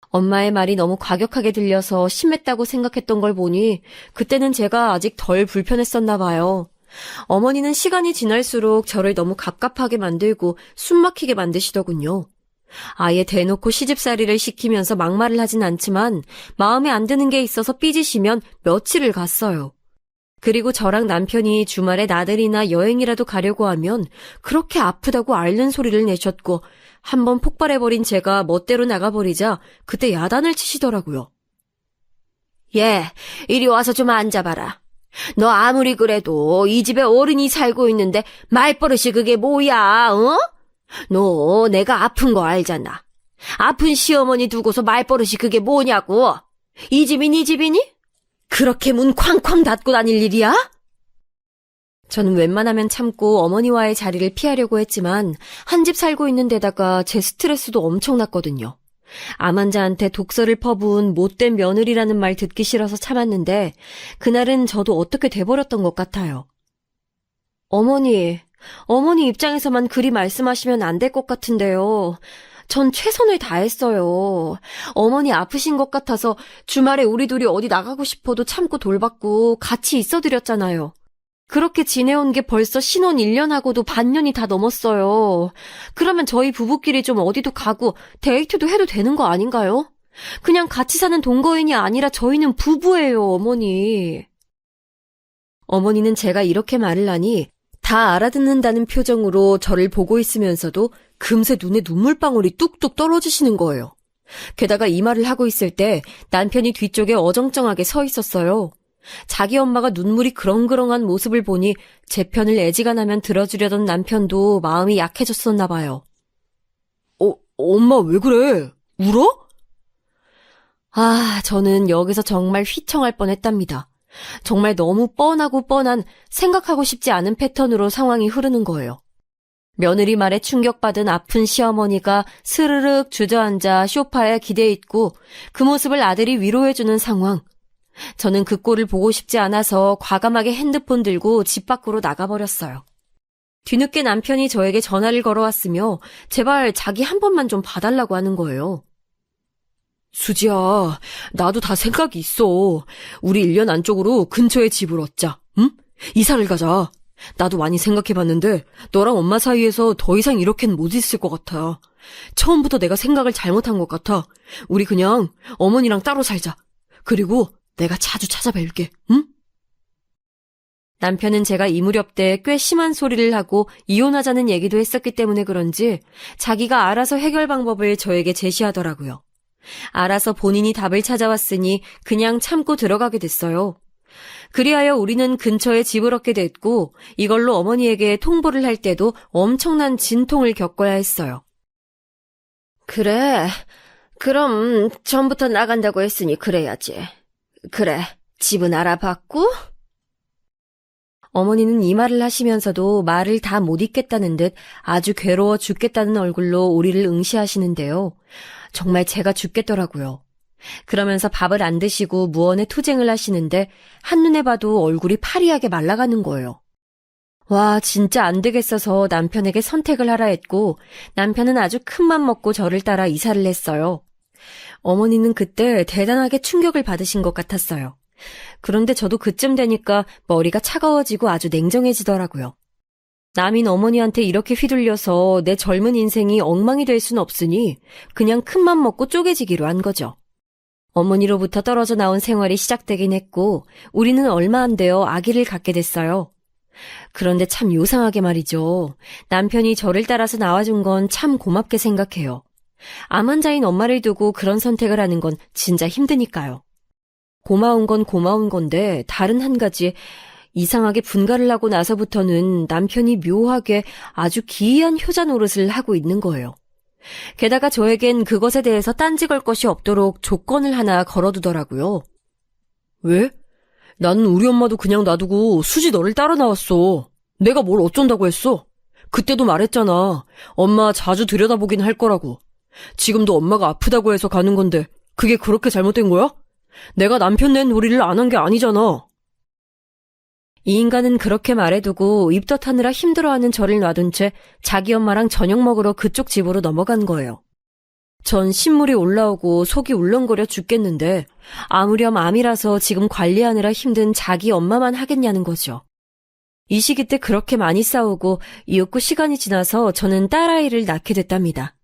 엄마의 말이 너무 과격하게 들려서 심했다고 생각했던 걸 보니 그때는 제가 아직 덜 불편했었나 봐요. 어머니는 시간이 지날수록 저를 너무 갑갑하게 만들고 숨막히게 만드시더군요. 아예 대놓고 시집살이를 시키면서 막말을 하진 않지만 마음에 안 드는 게 있어서 삐지시면 며칠을 갔어요. 그리고 저랑 남편이 주말에 나들이나 여행이라도 가려고 하면 그렇게 아프다고 앓는 소리를 내셨고 한번 폭발해버린 제가 멋대로 나가버리자 그때 야단을 치시더라고요. 이리 와서 좀 앉아봐라. 너 아무리 그래도 이 집에 어른이 살고 있는데 말버릇이 그게 뭐야, 어? 너 내가 아픈 거 알잖아. 아픈 시어머니 두고서 말버릇이 그게 뭐냐고. 이 집이 네 집이니? 그렇게 문 쾅쾅 닫고 다닐 일이야? 저는 웬만하면 참고 어머니와의 자리를 피하려고 했지만 한 집 살고 있는 데다가 제 스트레스도 엄청났거든요. 암 환자한테 독서를 퍼부은 못된 며느리라는 말 듣기 싫어서 참았는데 그날은 저도 어떻게 돼버렸던 것 같아요. 어머니 입장에서만 그리 말씀하시면 안 될 것 같은데요. 전 최선을 다했어요. 어머니 아프신 것 같아서 주말에 우리 둘이 어디 나가고 싶어도 참고 돌봤고 같이 있어드렸잖아요. 그렇게 지내온 게 벌써 신혼 1년하고도 반년이 다 넘었어요. 그러면 저희 부부끼리 좀 어디도 가고 데이트도 해도 되는 거 아닌가요? 그냥 같이 사는 동거인이 아니라 저희는 부부예요, 어머니. 어머니는 제가 이렇게 말을 하니 다 알아듣는다는 표정으로 저를 보고 있으면서도 금세 눈에 눈물방울이 뚝뚝 떨어지시는 거예요. 게다가 이 말을 하고 있을 때 남편이 뒤쪽에 어정쩡하게 서 있었어요. 자기 엄마가 눈물이 그렁그렁한 모습을 보니 제 편을 애지간하면 들어주려던 남편도 마음이 약해졌었나 봐요. 엄마 왜 그래? 울어? 저는 여기서 정말 휘청할 뻔했답니다. 정말 너무 뻔하고 뻔한 생각하고 싶지 않은 패턴으로 상황이 흐르는 거예요. 며느리 말에 충격받은 아픈 시어머니가 스르륵 주저앉아 소파에 기대 있고 그 모습을 아들이 위로해주는 상황. 저는 그 꼴을 보고 싶지 않아서 과감하게 핸드폰 들고 집 밖으로 나가버렸어요. 뒤늦게 남편이 저에게 전화를 걸어왔으며 제발 자기 한 번만 좀 봐달라고 하는 거예요. 수지야, 나도 다 생각이 있어. 우리 1년 안쪽으로 근처에 집을 얻자. 응? 이사를 가자. 나도 많이 생각해봤는데 너랑 엄마 사이에서 더 이상 이렇게는 못 있을 것 같아. 처음부터 내가 생각을 잘못한 것 같아. 우리 그냥 어머니랑 따로 살자. 그리고 내가 자주 찾아뵐게, 응? 남편은 제가 이 무렵 때 꽤 심한 소리를 하고 이혼하자는 얘기도 했었기 때문에 그런지 자기가 알아서 해결 방법을 저에게 제시하더라고요. 알아서 본인이 답을 찾아왔으니 그냥 참고 들어가게 됐어요. 그리하여 우리는 근처에 집을 얻게 됐고 이걸로 어머니에게 통보를 할 때도 엄청난 진통을 겪어야 했어요. 그래, 그럼 전부터 나간다고 했으니 그래야지. 그래, 집은 알아봤고? 어머니는 이 말을 하시면서도 말을 다 못 잇겠다는 듯 아주 괴로워 죽겠다는 얼굴로 우리를 응시하시는데요. 정말 제가 죽겠더라고요. 그러면서 밥을 안 드시고 무언에 투쟁을 하시는데 한눈에 봐도 얼굴이 파리하게 말라가는 거예요. 와, 진짜 안 되겠어서 남편에게 선택을 하라 했고 남편은 아주 큰맘 먹고 저를 따라 이사를 했어요. 어머니는 그때 대단하게 충격을 받으신 것 같았어요. 그런데 저도 그쯤 되니까 머리가 차가워지고 아주 냉정해지더라고요. 남인 어머니한테 이렇게 휘둘려서 내 젊은 인생이 엉망이 될 순 없으니 그냥 큰맘 먹고 쪼개지기로 한 거죠. 어머니로부터 떨어져 나온 생활이 시작되긴 했고 우리는 얼마 안 되어 아기를 갖게 됐어요. 그런데 참 요상하게 말이죠. 남편이 저를 따라서 낳아준 건 참 고맙게 생각해요. 암 환자인 엄마를 두고 그런 선택을 하는 건 진짜 힘드니까요. 고마운 건 고마운 건데 다른 한 가지 이상하게 분가를 하고 나서부터는 남편이 묘하게 아주 기이한 효자 노릇을 하고 있는 거예요. 게다가 저에겐 그것에 대해서 딴지 걸 것이 없도록 조건을 하나 걸어두더라고요. 왜? 나는 우리 엄마도 그냥 놔두고 수지 너를 따라 나왔어. 내가 뭘 어쩐다고 했어? 그때도 말했잖아. 엄마 자주 들여다보긴 할 거라고. 지금도 엄마가 아프다고 해서 가는 건데 그게 그렇게 잘못된 거야? 내가 남편 낸 놀이를 안 한 게 아니잖아. 이 인간은 그렇게 말해두고 입덧하느라 힘들어하는 저를 놔둔 채 자기 엄마랑 저녁 먹으러 그쪽 집으로 넘어간 거예요. 전 신물이 올라오고 속이 울렁거려 죽겠는데 아무렴 암이라서 지금 관리하느라 힘든 자기 엄마만 하겠냐는 거죠. 이 시기 때 그렇게 많이 싸우고 이윽고 시간이 지나서 저는 딸아이를 낳게 됐답니다.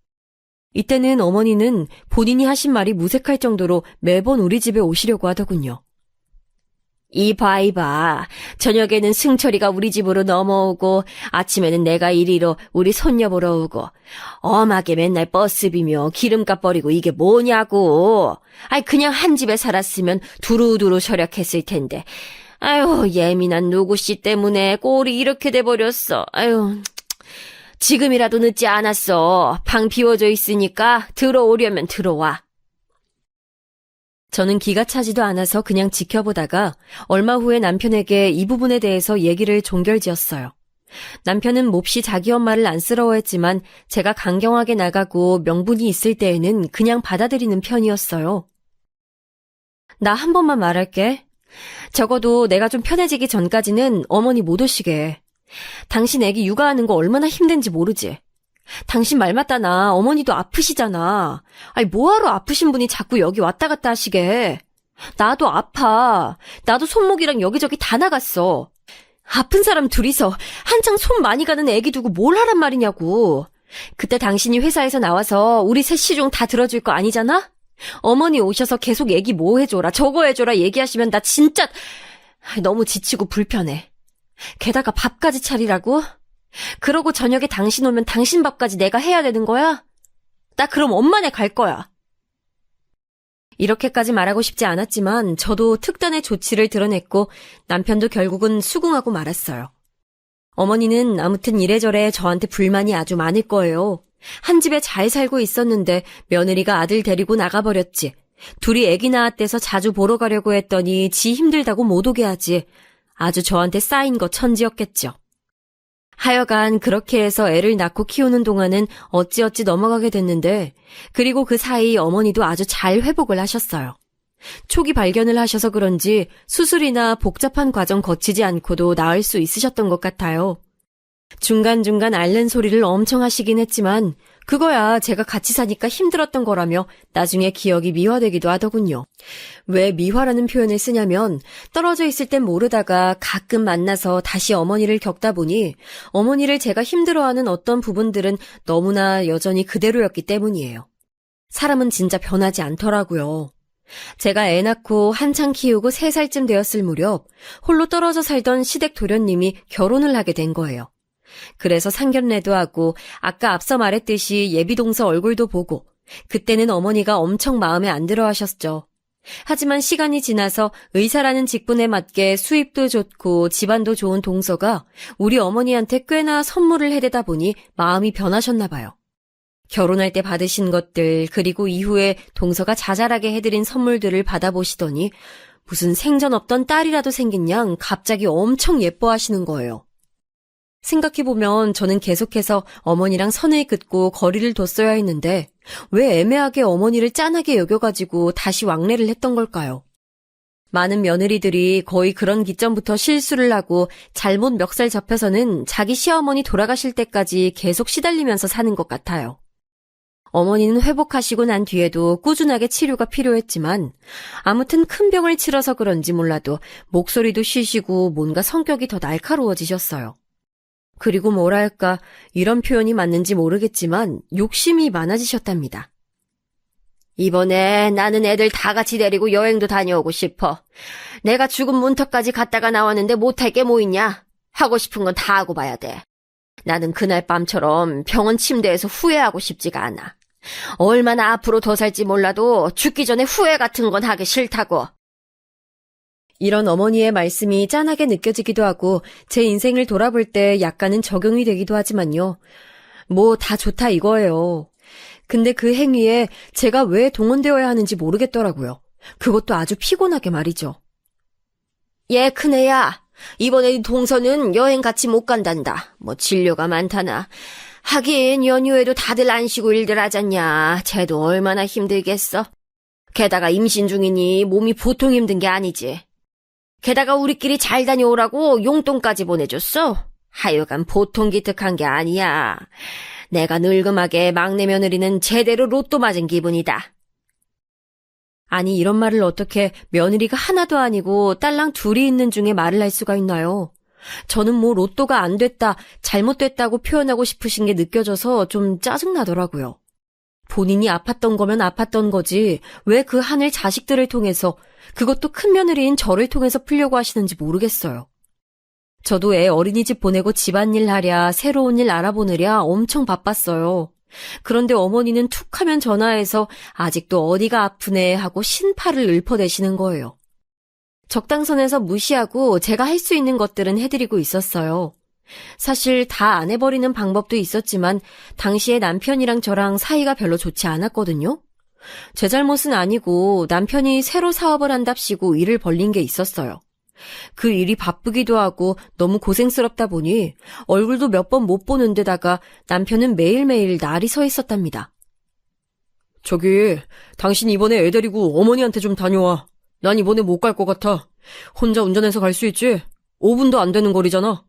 이때는 어머니는 본인이 하신 말이 무색할 정도로 매번 우리 집에 오시려고 하더군요. 이봐. 저녁에는 승철이가 우리 집으로 넘어오고 아침에는 내가 이리로 우리 손녀 보러 오고 엄하게 맨날 버스비며 기름값 버리고 이게 뭐냐고. 그냥 한 집에 살았으면 두루두루 절약했을 텐데 아유, 예민한 누구씨 때문에 꼴이 이렇게 돼버렸어. 아유, 지금이라도 늦지 않았어. 방 비워져 있으니까 들어오려면 들어와. 저는 기가 차지도 않아서 그냥 지켜보다가 얼마 후에 남편에게 이 부분에 대해서 얘기를 종결지었어요. 남편은 몹시 자기 엄마를 안쓰러워했지만 제가 강경하게 나가고 명분이 있을 때에는 그냥 받아들이는 편이었어요. 나 한 번만 말할게. 적어도 내가 좀 편해지기 전까지는 어머니 못 오시게 해. 당신 애기 육아하는 거 얼마나 힘든지 모르지? 당신 말 맞다나 어머니도 아프시잖아. 아니 뭐하러 아프신 분이 자꾸 여기 왔다 갔다 하시게 해. 나도 아파. 나도 손목이랑 여기저기 다 나갔어. 아픈 사람 둘이서 한창 손 많이 가는 애기 두고 뭘 하란 말이냐고. 그때 당신이 회사에서 나와서 우리 셋 시중 다 들어줄 거 아니잖아? 어머니 오셔서 계속 애기 뭐 해줘라 저거 해줘라 얘기하시면 나 진짜 너무 지치고 불편해. 게다가 밥까지 차리라고? 그러고 저녁에 당신 오면 당신 밥까지 내가 해야 되는 거야? 나 그럼 엄마네 갈 거야. 이렇게까지 말하고 싶지 않았지만 저도 특단의 조치를 드러냈고 남편도 결국은 수긍하고 말았어요. 어머니는 아무튼 이래저래 저한테 불만이 아주 많을 거예요. 한 집에 잘 살고 있었는데 며느리가 아들 데리고 나가버렸지. 둘이 애기 낳았대서 자주 보러 가려고 했더니 지 힘들다고 못 오게 하지. 아주 저한테 쌓인 거 천지였겠죠. 하여간 그렇게 해서 애를 낳고 키우는 동안은 어찌어찌 넘어가게 됐는데 그리고 그 사이 어머니도 아주 잘 회복을 하셨어요. 초기 발견을 하셔서 그런지 수술이나 복잡한 과정 거치지 않고도 나을 수 있으셨던 것 같아요. 중간중간 앓는 소리를 엄청 하시긴 했지만 그거야 제가 같이 사니까 힘들었던 거라며 나중에 기억이 미화되기도 하더군요. 왜 미화라는 표현을 쓰냐면 떨어져 있을 땐 모르다가 가끔 만나서 다시 어머니를 겪다 보니 어머니를 제가 힘들어하는 어떤 부분들은 너무나 여전히 그대로였기 때문이에요. 사람은 진짜 변하지 않더라고요. 제가 애 낳고 한창 키우고 3살쯤 되었을 무렵 홀로 떨어져 살던 시댁 도련님이 결혼을 하게 된 거예요. 그래서 상견례도 하고 아까 앞서 말했듯이 예비동서 얼굴도 보고 그때는 어머니가 엄청 마음에 안 들어 하셨죠. 하지만 시간이 지나서 의사라는 직분에 맞게 수입도 좋고 집안도 좋은 동서가 우리 어머니한테 꽤나 선물을 해대다 보니 마음이 변하셨나 봐요. 결혼할 때 받으신 것들 그리고 이후에 동서가 자잘하게 해드린 선물들을 받아보시더니 무슨 생전 없던 딸이라도 생긴 양 갑자기 엄청 예뻐하시는 거예요. 생각해보면 저는 계속해서 어머니랑 선을 긋고 거리를 뒀어야 했는데 왜 애매하게 어머니를 짠하게 여겨가지고 다시 왕래를 했던 걸까요? 많은 며느리들이 거의 그런 기점부터 실수를 하고 잘못 멱살 잡혀서는 자기 시어머니 돌아가실 때까지 계속 시달리면서 사는 것 같아요. 어머니는 회복하시고 난 뒤에도 꾸준하게 치료가 필요했지만 아무튼 큰 병을 치러서 그런지 몰라도 목소리도 쉬시고 뭔가 성격이 더 날카로워지셨어요. 그리고 뭐랄까 이런 표현이 맞는지 모르겠지만 욕심이 많아지셨답니다. 이번에 나는 애들 다 같이 데리고 여행도 다녀오고 싶어. 내가 죽은 문턱까지 갔다가 나왔는데 못할 게 뭐 있냐? 하고 싶은 건 다 하고 봐야 돼. 나는 그날 밤처럼 병원 침대에서 후회하고 싶지가 않아. 얼마나 앞으로 더 살지 몰라도 죽기 전에 후회 같은 건 하기 싫다고. 이런 어머니의 말씀이 짠하게 느껴지기도 하고 제 인생을 돌아볼 때 약간은 적용이 되기도 하지만요. 뭐 다 좋다 이거예요. 근데 그 행위에 제가 왜 동원되어야 하는지 모르겠더라고요. 그것도 아주 피곤하게 말이죠. 얘 큰애야. 이번에 동서는 여행 같이 못 간단다. 뭐 진료가 많다나. 하긴 연휴에도 다들 안 쉬고 일들 하잖냐. 쟤도 얼마나 힘들겠어. 게다가 임신 중이니 몸이 보통 힘든 게 아니지. 게다가 우리끼리 잘 다녀오라고 용돈까지 보내줬어. 하여간 보통 기특한 게 아니야. 내가 늙음하게 막내 며느리는 제대로 로또 맞은 기분이다. 아니 이런 말을 어떻게 며느리가 하나도 아니고 딸랑 둘이 있는 중에 말을 할 수가 있나요? 저는 뭐 로또가 안 됐다, 잘못됐다고 표현하고 싶으신 게 느껴져서 좀 짜증나더라고요. 본인이 아팠던 거면 아팠던 거지 왜 그 한을 자식들을 통해서 그것도 큰 며느리인 저를 통해서 풀려고 하시는지 모르겠어요. 저도 애 어린이집 보내고 집안일 하랴 새로운 일 알아보느랴 엄청 바빴어요. 그런데 어머니는 툭 하면 전화해서 아직도 어디가 아프네 하고 신파를 읊어대시는 거예요. 적당선에서 무시하고 제가 할 수 있는 것들은 해드리고 있었어요. 사실 다 안 해버리는 방법도 있었지만 당시에 남편이랑 저랑 사이가 별로 좋지 않았거든요. 제 잘못은 아니고 남편이 새로 사업을 한답시고 일을 벌린 게 있었어요. 그 일이 바쁘기도 하고 너무 고생스럽다 보니 얼굴도 몇 번 못 보는 데다가 남편은 매일매일 날이 서 있었답니다. 저기, 당신 이번에 애 데리고 어머니한테 좀 다녀와. 난 이번에 못 갈 것 같아. 혼자 운전해서 갈 수 있지? 5분도 안 되는 거리잖아.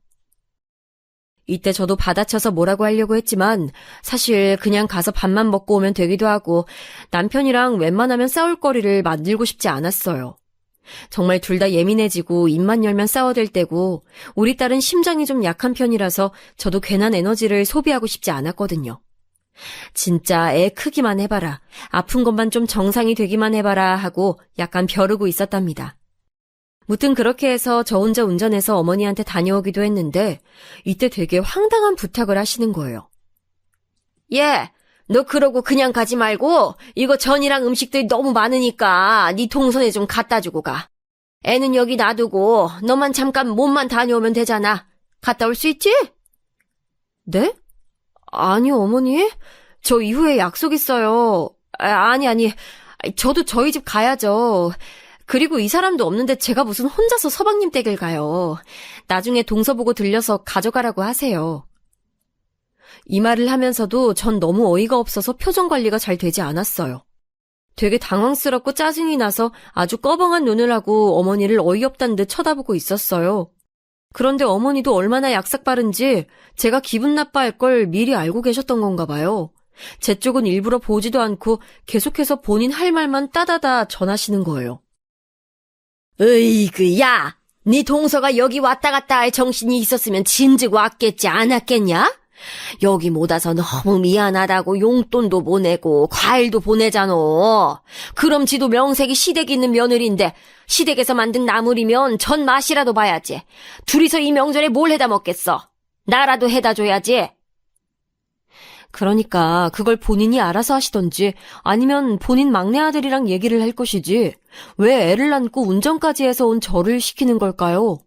이때 저도 받아쳐서 뭐라고 하려고 했지만 사실 그냥 가서 밥만 먹고 오면 되기도 하고 남편이랑 웬만하면 싸울 거리를 만들고 싶지 않았어요. 정말 둘 다 예민해지고 입만 열면 싸워댈 때고 우리 딸은 심장이 좀 약한 편이라서 저도 괜한 에너지를 소비하고 싶지 않았거든요. 진짜 애 크기만 해봐라. 아픈 것만 좀 정상이 되기만 해봐라 하고 약간 벼르고 있었답니다. 무튼 그렇게 해서 저 혼자 운전해서 어머니한테 다녀오기도 했는데 이때 되게 황당한 부탁을 하시는 거예요. 예, 너 그러고 그냥 가지 말고 이거 전이랑 음식들이 너무 많으니까 네 동선에 좀 갖다 주고 가. 애는 여기 놔두고 너만 잠깐 몸만 다녀오면 되잖아. 갔다 올 수 있지? 네? 아니요, 어머니. 저 이후에 약속 있어요. 아니. 저도 저희 집 가야죠. 그리고 이 사람도 없는데 제가 무슨 혼자서 서방님 댁을 가요. 나중에 동서 보고 들려서 가져가라고 하세요. 이 말을 하면서도 전 너무 어이가 없어서 표정 관리가 잘 되지 않았어요. 되게 당황스럽고 짜증이 나서 아주 꺼벙한 눈을 하고 어머니를 어이없단 듯 쳐다보고 있었어요. 그런데 어머니도 얼마나 약삭빠른지 제가 기분 나빠할 걸 미리 알고 계셨던 건가 봐요. 제 쪽은 일부러 보지도 않고 계속해서 본인 할 말만 따다다 전하시는 거예요. 으이그, 야! 네 동서가 여기 왔다 갔다 할 정신이 있었으면 진즉 왔겠지 않았겠냐? 여기 못 와서 너무 미안하다고 용돈도 보내고 과일도 보내잖아. 그럼 지도 명색이 시댁 있는 며느리인데 시댁에서 만든 나물이면 전 맛이라도 봐야지. 둘이서 이 명절에 뭘 해다 먹겠어. 나라도 해다 줘야지. 그러니까 그걸 본인이 알아서 하시던지 아니면 본인 막내 아들이랑 얘기를 할 것이지 왜 애를 안고 운전까지 해서 온 저를 시키는 걸까요?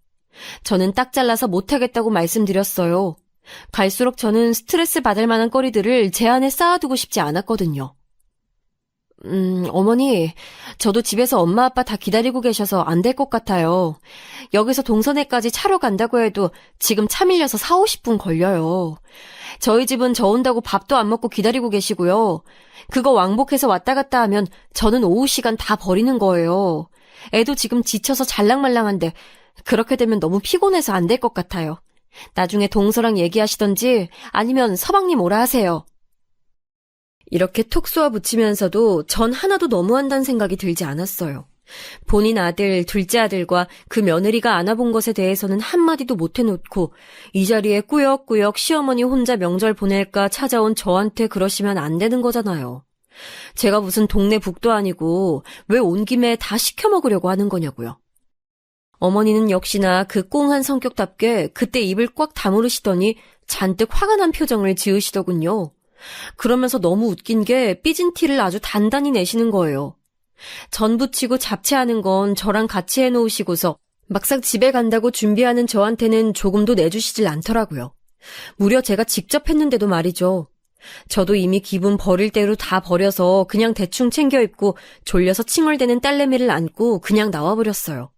저는 딱 잘라서 못하겠다고 말씀드렸어요. 갈수록 저는 스트레스 받을 만한 거리들을 제 안에 쌓아두고 싶지 않았거든요. 어머니, 저도 집에서 엄마 아빠 다 기다리고 계셔서 안 될 것 같아요. 여기서 동선에까지 차로 간다고 해도 지금 차 밀려서 40-50분 걸려요. 저희 집은 저 온다고 밥도 안 먹고 기다리고 계시고요. 그거 왕복해서 왔다 갔다 하면 저는 오후 시간 다 버리는 거예요. 애도 지금 지쳐서 잘랑말랑한데 그렇게 되면 너무 피곤해서 안 될 것 같아요. 나중에 동서랑 얘기하시던지 아니면 서방님 오라 하세요. 이렇게 톡 쏘아 붙이면서도 전 하나도 너무한다는 생각이 들지 않았어요. 본인 아들, 둘째 아들과 그 며느리가 안아본 것에 대해서는 한마디도 못 해놓고 이 자리에 꾸역꾸역 시어머니 혼자 명절 보낼까 찾아온 저한테 그러시면 안 되는 거잖아요. 제가 무슨 동네 북도 아니고 왜 온 김에 다 시켜 먹으려고 하는 거냐고요. 어머니는 역시나 그 꽁한 성격답게 그때 입을 꽉 다무르시더니 잔뜩 화가 난 표정을 지으시더군요. 그러면서 너무 웃긴 게 삐진 티를 아주 단단히 내시는 거예요. 전 부치고 잡채하는 건 저랑 같이 해놓으시고서 막상 집에 간다고 준비하는 저한테는 조금도 내주시질 않더라고요. 무려 제가 직접 했는데도 말이죠. 저도 이미 기분 버릴 대로 다 버려서 그냥 대충 챙겨 입고 졸려서 칭얼대는 딸내미를 안고 그냥 나와버렸어요.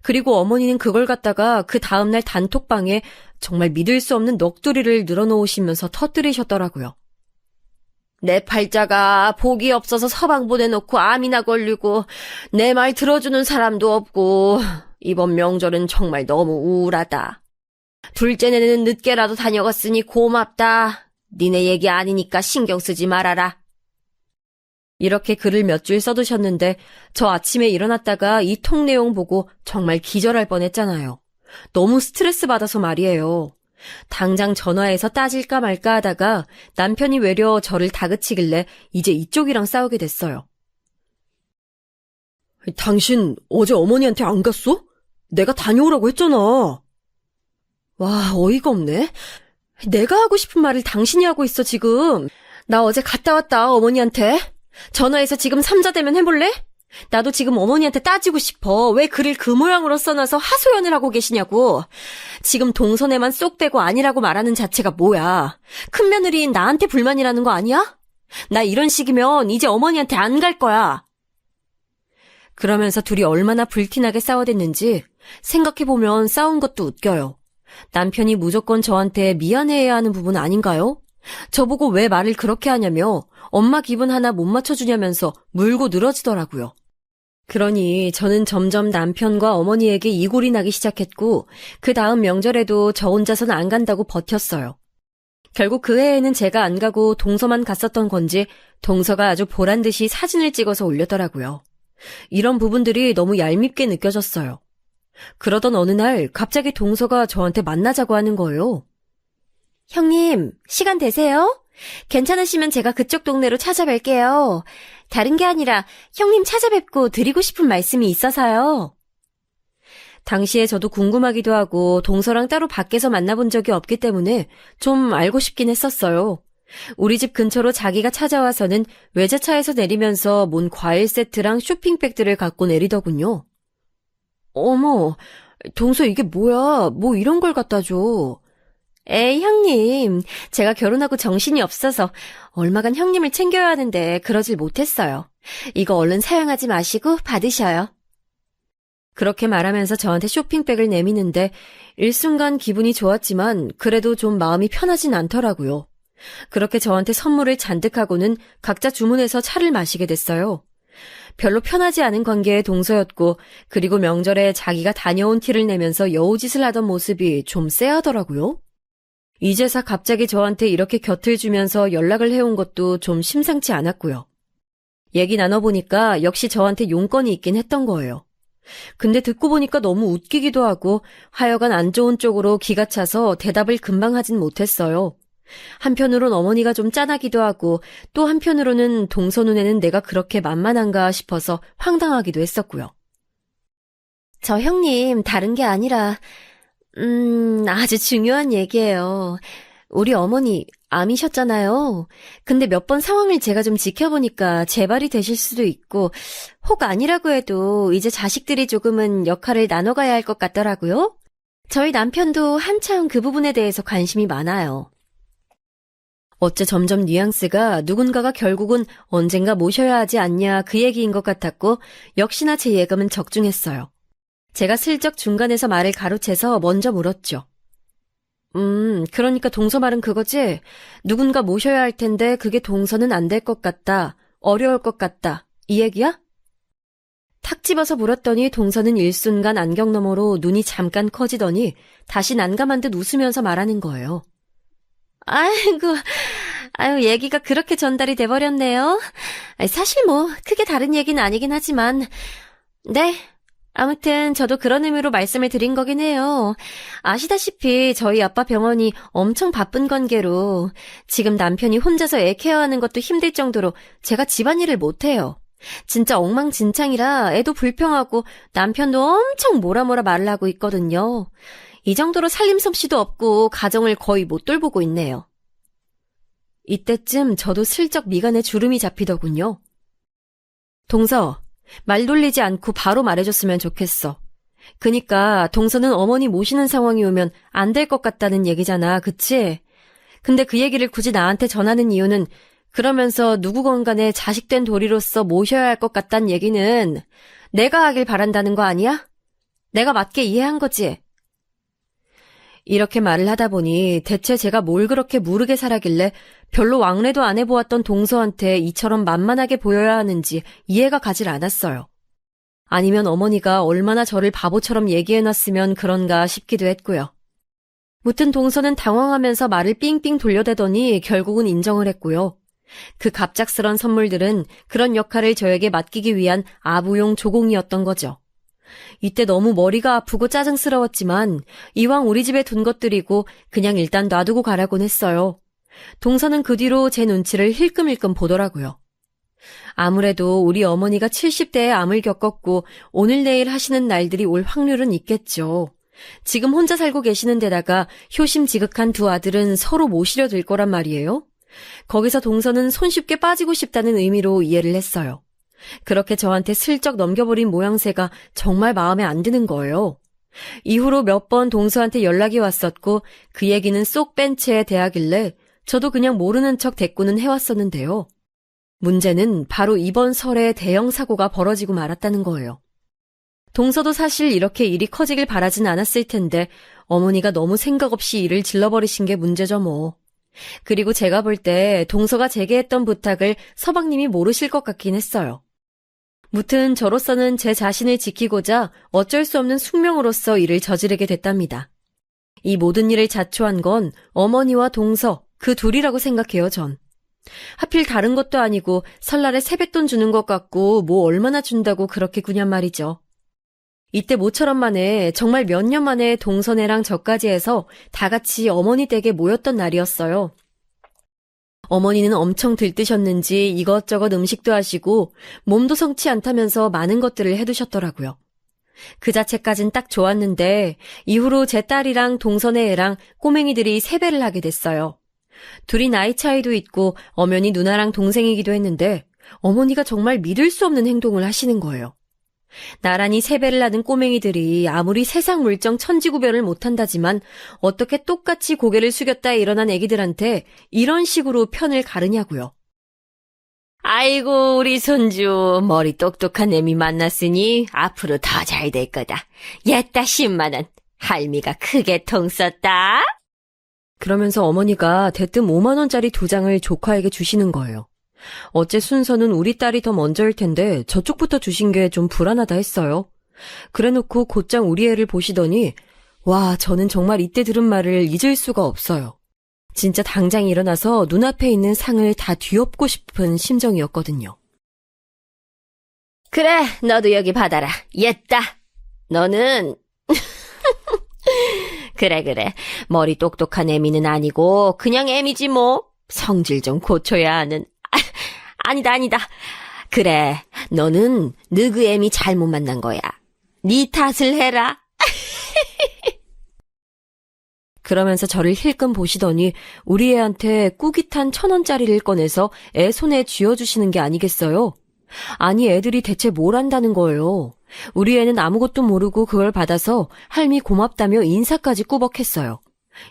그리고 어머니는 그걸 갖다가 그 다음날 단톡방에 정말 믿을 수 없는 넋두리를 늘어놓으시면서 터뜨리셨더라고요. 내 팔자가 복이 없어서 서방 보내놓고 암이나 걸리고 내 말 들어주는 사람도 없고 이번 명절은 정말 너무 우울하다. 둘째네는 늦게라도 다녀갔으니 고맙다. 니네 얘기 아니니까 신경 쓰지 말아라. 이렇게 글을 몇 줄 써두셨는데 저 아침에 일어났다가 이 통 내용 보고 정말 기절할 뻔했잖아요. 너무 스트레스 받아서 말이에요. 당장 전화해서 따질까 말까 하다가 남편이 외려 저를 다그치길래 이제 이쪽이랑 싸우게 됐어요. 당신 어제 어머니한테 안 갔어? 내가 다녀오라고 했잖아. 와, 어이가 없네. 내가 하고 싶은 말을 당신이 하고 있어 지금. 나 어제 갔다 왔다 어머니한테. 전화해서 지금 삼자대면 해볼래? 나도 지금 어머니한테 따지고 싶어. 왜 글을 그 모양으로 써놔서 하소연을 하고 계시냐고. 지금 동선에만 쏙 빼고 아니라고 말하는 자체가 뭐야. 큰며느리인 나한테 불만이라는 거 아니야? 나 이런 식이면 이제 어머니한테 안 갈 거야. 그러면서 둘이 얼마나 불티나게 싸워댔는지 생각해보면 싸운 것도 웃겨요. 남편이 무조건 저한테 미안해해야 하는 부분 아닌가요? 저보고 왜 말을 그렇게 하냐며 엄마 기분 하나 못 맞춰주냐면서 물고 늘어지더라고요. 그러니 저는 점점 남편과 어머니에게 이골이 나기 시작했고 그 다음 명절에도 저 혼자서는 안 간다고 버텼어요. 결국 그 해에는 제가 안 가고 동서만 갔었던 건지 동서가 아주 보란듯이 사진을 찍어서 올렸더라고요. 이런 부분들이 너무 얄밉게 느껴졌어요. 그러던 어느 날 갑자기 동서가 저한테 만나자고 하는 거예요. 형님, 시간 되세요? 괜찮으시면 제가 그쪽 동네로 찾아뵐게요. 다른 게 아니라 형님 찾아뵙고 드리고 싶은 말씀이 있어서요. 당시에 저도 궁금하기도 하고 동서랑 따로 밖에서 만나본 적이 없기 때문에 좀 알고 싶긴 했었어요. 우리 집 근처로 자기가 찾아와서는 외제차에서 내리면서 몬 과일 세트랑 쇼핑백들을 갖고 내리더군요. 어머, 동서 이게 뭐야? 뭐 이런 걸 갖다 줘. 에이, 형님. 제가 결혼하고 정신이 없어서 얼마간 형님을 챙겨야 하는데 그러질 못했어요. 이거 얼른 사용하지 마시고 받으셔요. 그렇게 말하면서 저한테 쇼핑백을 내미는데 일순간 기분이 좋았지만 그래도 좀 마음이 편하진 않더라고요. 그렇게 저한테 선물을 잔뜩 하고는 각자 주문해서 차를 마시게 됐어요. 별로 편하지 않은 관계의 동서였고 그리고 명절에 자기가 다녀온 티를 내면서 여우짓을 하던 모습이 좀 쎄하더라고요. 이제서 갑자기 저한테 이렇게 곁을 주면서 연락을 해온 것도 좀 심상치 않았고요. 얘기 나눠보니까 역시 저한테 용건이 있긴 했던 거예요. 근데 듣고 보니까 너무 웃기기도 하고 하여간 안 좋은 쪽으로 기가 차서 대답을 금방 하진 못했어요. 한편으론 어머니가 좀 짠하기도 하고 또 한편으로는 동서 눈에는 내가 그렇게 만만한가 싶어서 황당하기도 했었고요. 저 형님 다른 게 아니라 아주 중요한 얘기예요. 우리 어머니 암이셨잖아요. 근데 몇 번 상황을 제가 좀 지켜보니까 재발이 되실 수도 있고 혹 아니라고 해도 이제 자식들이 조금은 역할을 나눠가야 할 것 같더라고요. 저희 남편도 한참 그 부분에 대해서 관심이 많아요. 어째 점점 뉘앙스가 누군가가 결국은 언젠가 모셔야 하지 않냐 그 얘기인 것 같았고 역시나 제 예감은 적중했어요. 제가 슬쩍 중간에서 말을 가로채서 먼저 물었죠. 그러니까 동서 말은 그거지? 누군가 모셔야 할 텐데 그게 동서는 안 될 것 같다. 어려울 것 같다. 이 얘기야? 탁 집어서 물었더니 동서는 일순간 안경 너머로 눈이 잠깐 커지더니 다시 난감한 듯 웃으면서 말하는 거예요. 아유, 얘기가 그렇게 전달이 돼버렸네요. 사실 뭐 크게 다른 얘기는 아니긴 하지만 네, 아무튼 저도 그런 의미로 말씀을 드린 거긴 해요. 아시다시피 저희 아빠 병원이 엄청 바쁜 관계로 지금 남편이 혼자서 애 케어하는 것도 힘들 정도로 제가 집안일을 못해요. 진짜 엉망진창이라 애도 불평하고 남편도 엄청 뭐라 말을 하고 있거든요. 이 정도로 살림솜씨도 없고 가정을 거의 못 돌보고 있네요. 이때쯤 저도 슬쩍 미간에 주름이 잡히더군요. 동서, 말 돌리지 않고 바로 말해줬으면 좋겠어. 그니까 동서는 어머니 모시는 상황이 오면 안 될 것 같다는 얘기잖아, 그치? 근데 그 얘기를 굳이 나한테 전하는 이유는 그러면서 누구건 간에 자식된 도리로서 모셔야 할 것 같다는 얘기는 내가 하길 바란다는 거 아니야? 내가 맞게 이해한 거지? 이렇게 말을 하다 보니 대체 제가 뭘 그렇게 무르게 살아길래 별로 왕래도 안 해보았던 동서한테 이처럼 만만하게 보여야 하는지 이해가 가질 않았어요. 아니면 어머니가 얼마나 저를 바보처럼 얘기해놨으면 그런가 싶기도 했고요. 무튼 동서는 당황하면서 말을 삥삥 돌려대더니 결국은 인정을 했고요. 그 갑작스런 선물들은 그런 역할을 저에게 맡기기 위한 아부용 조공이었던 거죠. 이때 너무 머리가 아프고 짜증스러웠지만 이왕 우리 집에 둔 것들이고 그냥 일단 놔두고 가라곤 했어요. 동서는 그 뒤로 제 눈치를 힐끔힐끔 보더라고요. 아무래도 우리 어머니가 70대에 암을 겪었고 오늘 내일 하시는 날들이 올 확률은 있겠죠. 지금 혼자 살고 계시는 데다가 효심지극한 두 아들은 서로 모시려 들 거란 말이에요. 거기서 동서는 손쉽게 빠지고 싶다는 의미로 이해를 했어요. 그렇게 저한테 슬쩍 넘겨버린 모양새가 정말 마음에 안 드는 거예요. 이후로 몇 번 동서한테 연락이 왔었고 그 얘기는 쏙 뺀 채 대하길래 저도 그냥 모르는 척 대꾸는 해왔었는데요. 문제는 바로 이번 설에 대형 사고가 벌어지고 말았다는 거예요. 동서도 사실 이렇게 일이 커지길 바라진 않았을 텐데 어머니가 너무 생각 없이 일을 질러버리신 게 문제죠 뭐. 그리고 제가 볼 때 동서가 제게 했던 부탁을 서방님이 모르실 것 같긴 했어요. 무튼 저로서는 제 자신을 지키고자 어쩔 수 없는 숙명으로서 일을 저지르게 됐답니다. 이 모든 일을 자초한 건 어머니와 동서 그 둘이라고 생각해요 전. 하필 다른 것도 아니고 설날에 세뱃돈 주는 것 같고 뭐 얼마나 준다고 그렇게 구냔 말이죠. 이때 모처럼 만에 정말 몇 년 만에 동서네랑 저까지 해서 다 같이 어머니 댁에 모였던 날이었어요. 어머니는 엄청 들뜨셨는지 이것저것 음식도 하시고 몸도 성치 않다면서 많은 것들을 해두셨더라고요. 그 자체까진 딱 좋았는데 이후로 제 딸이랑 동서네 애랑 꼬맹이들이 세배를 하게 됐어요. 둘이 나이 차이도 있고 엄연히 누나랑 동생이기도 했는데 어머니가 정말 믿을 수 없는 행동을 하시는 거예요. 나란히 세배를 하는 꼬맹이들이 아무리 세상 물정 천지구별을 못한다지만 어떻게 똑같이 고개를 숙였다 일어난 애기들한테 이런 식으로 편을 가르냐고요. 아이고 우리 손주 머리 똑똑한 애미 만났으니 앞으로 더 잘 될 거다. 옛다 10만 원. 할미가 크게 통 썼다. 그러면서 어머니가 대뜸 5만 원짜리 2장을 조카에게 주시는 거예요. 어째 순서는 우리 딸이 더 먼저일 텐데 저쪽부터 주신 게 좀 불안하다 했어요. 그래놓고 곧장 우리 애를 보시더니 와 저는 정말 이때 들은 말을 잊을 수가 없어요. 진짜 당장 일어나서 눈앞에 있는 상을 다 뒤엎고 싶은 심정이었거든요. 그래 너도 여기 받아라. 옛다. 너는 그래 머리 똑똑한 애미는 아니고 그냥 애미지 뭐. 성질 좀 고쳐야 하는. 아니다. 그래, 너는 너그 애미 잘못 만난 거야. 네 탓을 해라. 그러면서 저를 힐끔 보시더니 우리 애한테 꾸깃한 1,000원짜리를 꺼내서 애 손에 쥐어주시는 게 아니겠어요? 아니 애들이 대체 뭘 안다는 거예요. 우리 애는 아무것도 모르고 그걸 받아서 할미 고맙다며 인사까지 꾸벅했어요.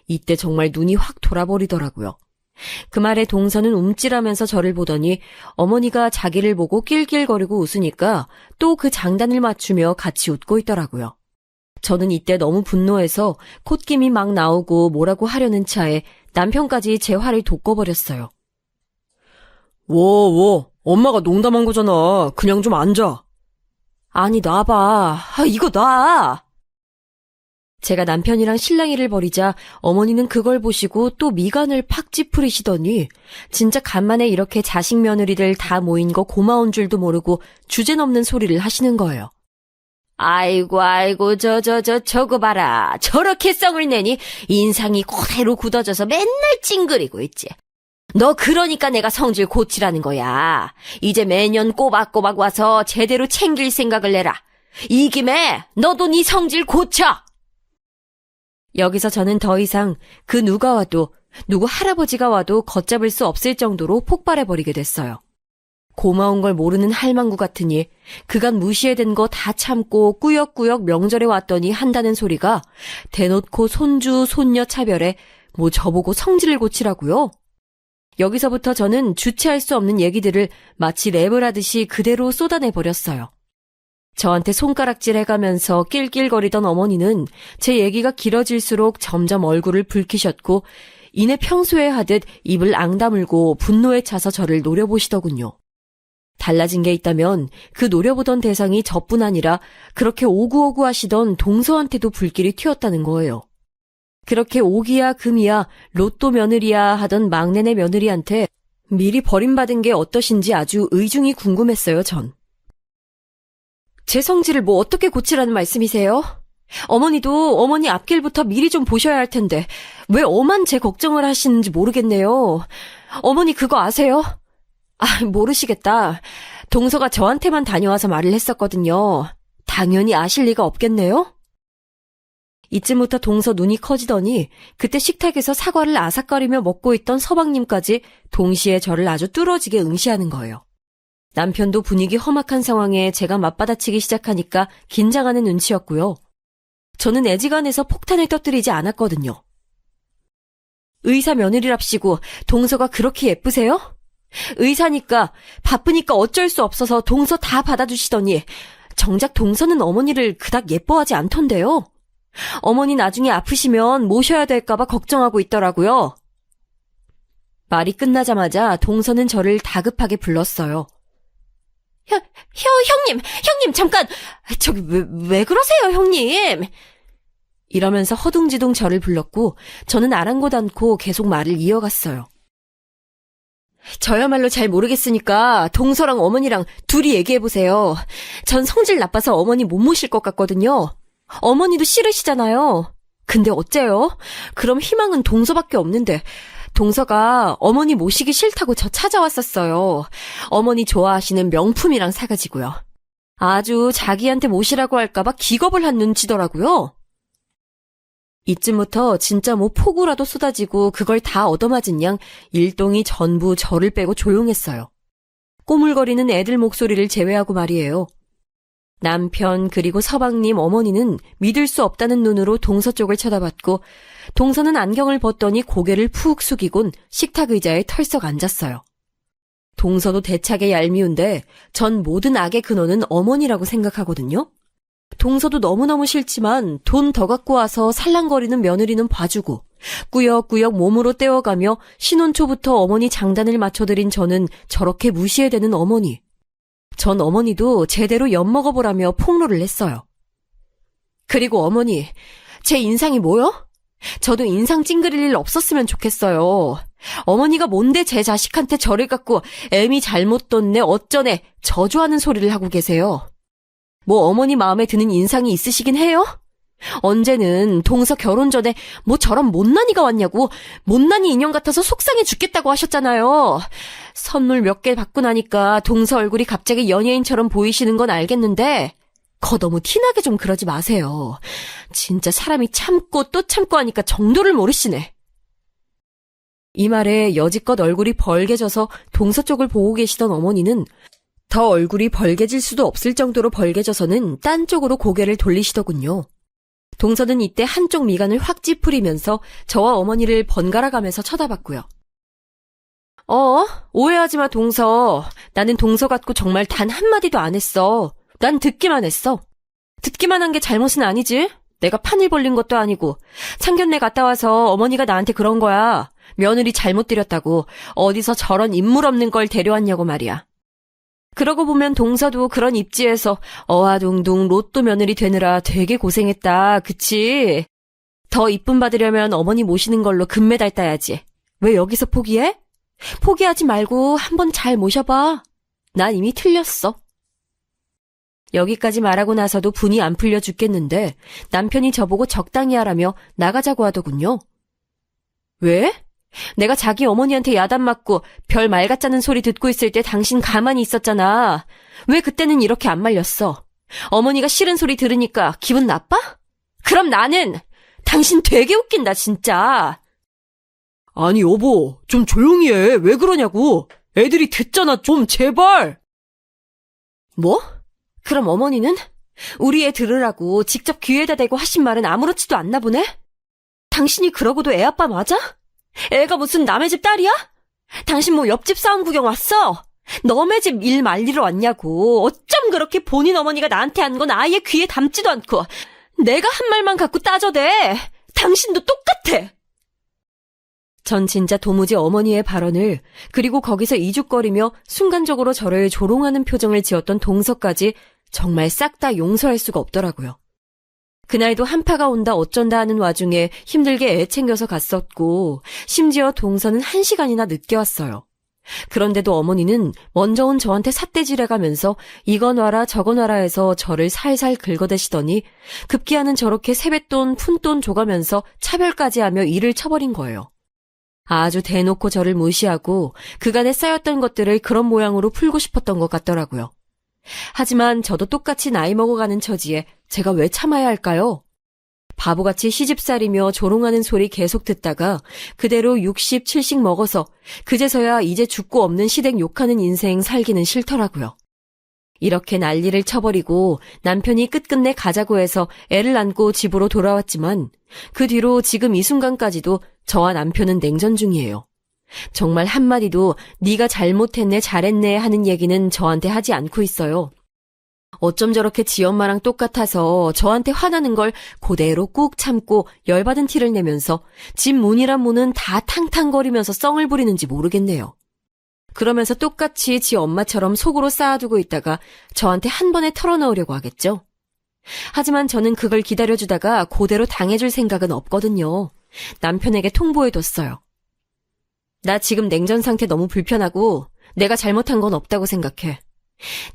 이때 정말 눈이 확 돌아버리더라고요. 그 말에 동서는 움찔하면서 저를 보더니 어머니가 자기를 보고 낄낄거리고 웃으니까 또 그 장단을 맞추며 같이 웃고 있더라고요. 저는 이때 너무 분노해서 콧김이 막 나오고 뭐라고 하려는 차에 남편까지 제 화를 돋궈버렸어요. 엄마가 농담한 거잖아. 그냥 좀 앉아. 아니 놔봐. 이거 놔. 제가 남편이랑 실랑이를 벌이자 어머니는 그걸 보시고 또 미간을 팍 찌푸리시더니 진짜 간만에 이렇게 자식 며느리들 다 모인 거 고마운 줄도 모르고 주제넘는 소리를 하시는 거예요. 아이고 저거 봐라. 저렇게 썽을 내니 인상이 그대로 굳어져서 맨날 찡그리고 있지. 너 그러니까 내가 성질 고치라는 거야. 이제 매년 꼬박꼬박 와서 제대로 챙길 생각을 내라. 이 김에 너도 네 성질 고쳐. 여기서 저는 더 이상 그 누가 와도 누구 할아버지가 와도 걷잡을 수 없을 정도로 폭발해버리게 됐어요. 고마운 걸 모르는 할망구 같으니 그간 무시해댄 거 다 참고 꾸역꾸역 명절에 왔더니 한다는 소리가 대놓고 손주, 손녀 차별에 뭐 저보고 성질을 고치라고요? 여기서부터 저는 주체할 수 없는 얘기들을 마치 랩을 하듯이 그대로 쏟아내버렸어요. 저한테 손가락질 해가면서 낄낄거리던 어머니는 제 얘기가 길어질수록 점점 얼굴을 붉히셨고 이내 평소에 하듯 입을 앙다물고 분노에 차서 저를 노려보시더군요. 달라진 게 있다면 그 노려보던 대상이 저뿐 아니라 그렇게 오구오구 하시던 동서한테도 불길이 튀었다는 거예요. 그렇게 오기야 금이야 로또 며느리야 하던 막내네 며느리한테 미리 버림받은 게 어떠신지 아주 의중이 궁금했어요, 전. 제 성질을 뭐 어떻게 고치라는 말씀이세요? 어머니도 어머니 앞길부터 미리 좀 보셔야 할 텐데 왜 엄한 제 걱정을 하시는지 모르겠네요. 어머니 그거 아세요? 모르시겠다. 동서가 저한테만 다녀와서 말을 했었거든요. 당연히 아실 리가 없겠네요? 이쯤부터 동서 눈이 커지더니 그때 식탁에서 사과를 아삭거리며 먹고 있던 서방님까지 동시에 저를 아주 뚫어지게 응시하는 거예요. 남편도 분위기 험악한 상황에 제가 맞받아치기 시작하니까 긴장하는 눈치였고요. 저는 애지간해서 폭탄을 터뜨리지 않았거든요. 의사 며느리랍시고 동서가 그렇게 예쁘세요? 의사니까 바쁘니까 어쩔 수 없어서 동서 다 받아주시더니 정작 동서는 어머니를 그닥 예뻐하지 않던데요. 어머니 나중에 아프시면 모셔야 될까봐 걱정하고 있더라고요. 말이 끝나자마자 동서는 저를 다급하게 불렀어요. 형님, 잠깐! 저기, 왜 그러세요, 형님? 이러면서 허둥지둥 저를 불렀고, 저는 아랑곳 않고 계속 말을 이어갔어요. 저야말로 잘 모르겠으니까 동서랑 어머니랑 둘이 얘기해보세요. 전 성질 나빠서 어머니 못 모실 것 같거든요. 어머니도 싫으시잖아요. 근데 어째요? 그럼 희망은 동서밖에 없는데, 동서가 어머니 모시기 싫다고 저 찾아왔었어요. 어머니 좋아하시는 명품이랑 사가지고요. 아주 자기한테 모시라고 할까봐 기겁을 한 눈치더라고요. 이쯤부터 진짜 뭐 폭우라도 쏟아지고 그걸 다 얻어맞은 양 일동이 전부 저를 빼고 조용했어요. 꼬물거리는 애들 목소리를 제외하고 말이에요. 남편 그리고 서방님 어머니는 믿을 수 없다는 눈으로 동서 쪽을 쳐다봤고 동서는 안경을 벗더니 고개를 푹 숙이곤 식탁 의자에 털썩 앉았어요. 동서도 대차게 얄미운데 전 모든 악의 근원은 어머니라고 생각하거든요. 동서도 너무너무 싫지만 돈 더 갖고 와서 살랑거리는 며느리는 봐주고 꾸역꾸역 몸으로 떼어가며 신혼 초부터 어머니 장단을 맞춰드린 저는 저렇게 무시해대는 어머니. 전 어머니도 제대로 엿먹어보라며 폭로를 했어요. 그리고 어머니, 제 인상이 뭐요? 저도 인상 찡그릴 일 없었으면 좋겠어요. 어머니가 뭔데 제 자식한테 저를 갖고 애미 잘못 뒀네 어쩌네 저주하는 소리를 하고 계세요. 뭐 어머니 마음에 드는 인상이 있으시긴 해요? 언제는 동서 결혼 전에 뭐 저런 못난이가 왔냐고 못난이 인형 같아서 속상해 죽겠다고 하셨잖아요. 선물 몇 개 받고 나니까 동서 얼굴이 갑자기 연예인처럼 보이시는 건 알겠는데 거 너무 티나게 좀 그러지 마세요. 진짜 사람이 참고 또 참고 하니까 정도를 모르시네. 이 말에 여지껏 얼굴이 벌개져서 동서 쪽을 보고 계시던 어머니는 더 얼굴이 벌개질 수도 없을 정도로 벌개져서는 딴 쪽으로 고개를 돌리시더군요. 동서는 이때 한쪽 미간을 확 찌푸리면서 저와 어머니를 번갈아 가면서 쳐다봤고요. 오해하지 마, 동서. 나는 동서 같고 정말 단 한마디도 안 했어. 난 듣기만 했어. 듣기만 한 게 잘못은 아니지? 내가 판을 벌린 것도 아니고. 상견례 갔다 와서 어머니가 나한테 그런 거야. 며느리 잘못 들였다고. 어디서 저런 인물 없는 걸 데려왔냐고 말이야. 그러고 보면 동서도 그런 입지에서 어아둥둥 로또 며느리 되느라 되게 고생했다. 그치? 더 이쁨 받으려면 어머니 모시는 걸로 금메달 따야지. 왜 여기서 포기해? 포기하지 말고 한번 잘 모셔봐. 난 이미 틀렸어. 여기까지 말하고 나서도 분이 안 풀려 죽겠는데 남편이 저보고 적당히 하라며 나가자고 하더군요. 왜? 내가 자기 어머니한테 야단 맞고 별 말 같자는 소리 듣고 있을 때 당신 가만히 있었잖아. 왜 그때는 이렇게 안 말렸어? 어머니가 싫은 소리 들으니까 기분 나빠? 그럼 나는 당신 되게 웃긴다 진짜. 아니 여보 좀 조용히 해. 왜 그러냐고. 애들이 듣잖아 좀 제발. 뭐? 그럼 어머니는? 우리 애 들으라고 직접 귀에다 대고 하신 말은 아무렇지도 않나 보네? 당신이 그러고도 애 아빠 맞아? 애가 무슨 남의 집 딸이야? 당신 뭐 옆집 싸움 구경 왔어? 너네 집 일 말리러 왔냐고. 어쩜 그렇게 본인 어머니가 나한테 한 건 아예 귀에 담지도 않고 내가 한 말만 갖고 따져대. 당신도 똑같아. 전 진짜 도무지 어머니의 발언을 그리고 거기서 이죽거리며 순간적으로 저를 조롱하는 표정을 지었던 동서까지 정말 싹 다 용서할 수가 없더라고요. 그날도 한파가 온다 어쩐다 하는 와중에 힘들게 애 챙겨서 갔었고 심지어 동서는 1시간이나 늦게 왔어요. 그런데도 어머니는 먼저 온 저한테 삿대질해가면서 이건 와라 저건 와라 해서 저를 살살 긁어대시더니 급기야는 저렇게 세뱃돈 푼돈 줘가면서 차별까지 하며 일을 쳐버린 거예요. 아주 대놓고 저를 무시하고 그간에 쌓였던 것들을 그런 모양으로 풀고 싶었던 것 같더라고요. 하지만 저도 똑같이 나이 먹어가는 처지에 제가 왜 참아야 할까요? 바보같이 시집살이며 조롱하는 소리 계속 듣다가 그대로 60, 70 먹어서 그제서야 이제 죽고 없는 시댁 욕하는 인생 살기는 싫더라고요. 이렇게 난리를 쳐버리고 남편이 끝끝내 가자고 해서 애를 안고 집으로 돌아왔지만 그 뒤로 지금 이 순간까지도 저와 남편은 냉전 중이에요. 정말 한마디도 네가 잘못했네 잘했네 하는 얘기는 저한테 하지 않고 있어요. 어쩜 저렇게 지 엄마랑 똑같아서 저한테 화나는 걸 그대로 꾹 참고 열받은 티를 내면서 집 문이란 문은 다 탕탕거리면서 썽을 부리는지 모르겠네요. 그러면서 똑같이 지 엄마처럼 속으로 쌓아두고 있다가 저한테 한 번에 털어넣으려고 하겠죠. 하지만 저는 그걸 기다려주다가 그대로 당해줄 생각은 없거든요. 남편에게 통보해뒀어요. 나 지금 냉전 상태 너무 불편하고 내가 잘못한 건 없다고 생각해.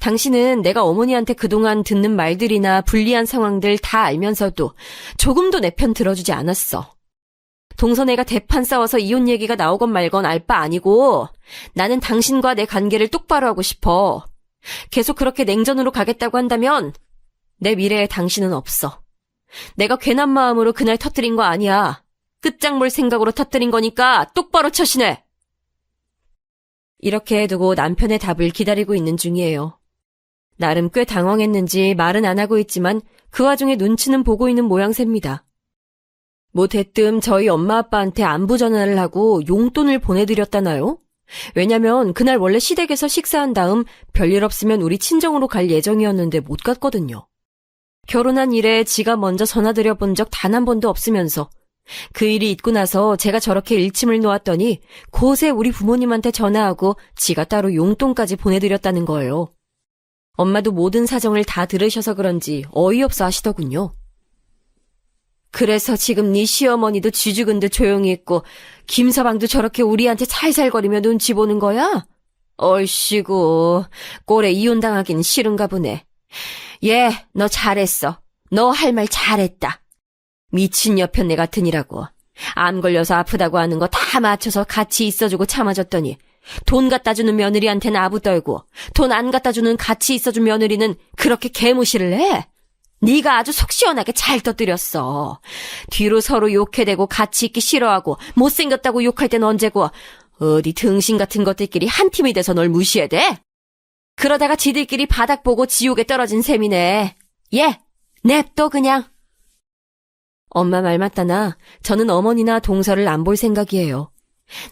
당신은 내가 어머니한테 그동안 듣는 말들이나 불리한 상황들 다 알면서도 조금도 내 편 들어주지 않았어. 동서네가 대판 싸워서 이혼 얘기가 나오건 말건 알 바 아니고 나는 당신과 내 관계를 똑바로 하고 싶어. 계속 그렇게 냉전으로 가겠다고 한다면 내 미래에 당신은 없어. 내가 괜한 마음으로 그날 터뜨린 거 아니야. 끝장볼 생각으로 터뜨린 거니까 똑바로 처신해. 이렇게 해두고 남편의 답을 기다리고 있는 중이에요. 나름 꽤 당황했는지 말은 안 하고 있지만 그 와중에 눈치는 보고 있는 모양새입니다. 뭐 대뜸 저희 엄마 아빠한테 안부 전화를 하고 용돈을 보내드렸다나요? 왜냐면 그날 원래 시댁에서 식사한 다음 별일 없으면 우리 친정으로 갈 예정이었는데 못 갔거든요. 결혼한 이래 지가 먼저 전화드려 본 적 단 한 번도 없으면서 그 일이 있고 나서 제가 저렇게 일침을 놓았더니 곳에 우리 부모님한테 전화하고 지가 따로 용돈까지 보내드렸다는 거예요. 엄마도 모든 사정을 다 들으셔서 그런지 어이없어 하시더군요. 그래서 지금 네 시어머니도 쥐죽은 듯 조용히 있고 김서방도 저렇게 우리한테 살살거리며 눈치 보는 거야? 얼씨구, 꼴에 이혼당하긴 싫은가 보네. 예, 너 잘했어. 너 할 말 잘했다. 미친 여편네 같으니라고. 암 걸려서 아프다고 하는 거 다 맞춰서 같이 있어주고 참아줬더니 돈 갖다 주는 며느리한테는 아부 떨고 돈 안 갖다 주는 같이 있어준 며느리는 그렇게 개무시를 해? 네가 아주 속 시원하게 잘 떠들였어. 뒤로 서로 욕해대고 같이 있기 싫어하고 못생겼다고 욕할 땐 언제고 어디 등신 같은 것들끼리 한 팀이 돼서 널 무시해대? 그러다가 지들끼리 바닥 보고 지옥에 떨어진 셈이네. 예, 냅둬 그냥. 엄마 말 맞다나 저는 어머니나 동서를 안 볼 생각이에요.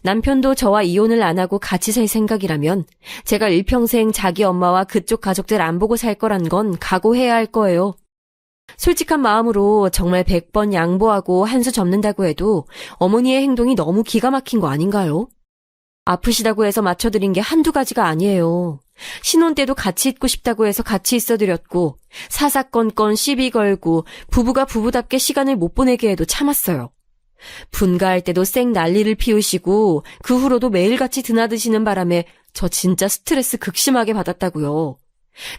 남편도 저와 이혼을 안 하고 같이 살 생각이라면 제가 일평생 자기 엄마와 그쪽 가족들 안 보고 살 거란 건 각오해야 할 거예요. 솔직한 마음으로 정말 100번 양보하고 한 수 접는다고 해도 어머니의 행동이 너무 기가 막힌 거 아닌가요? 아프시다고 해서 맞춰드린 게 한두 가지가 아니에요. 신혼 때도 같이 있고 싶다고 해서 같이 있어드렸고 사사건건 시비 걸고 부부가 부부답게 시간을 못 보내게 해도 참았어요. 분가할 때도 쌩 난리를 피우시고 그 후로도 매일같이 드나드시는 바람에 저 진짜 스트레스 극심하게 받았다고요.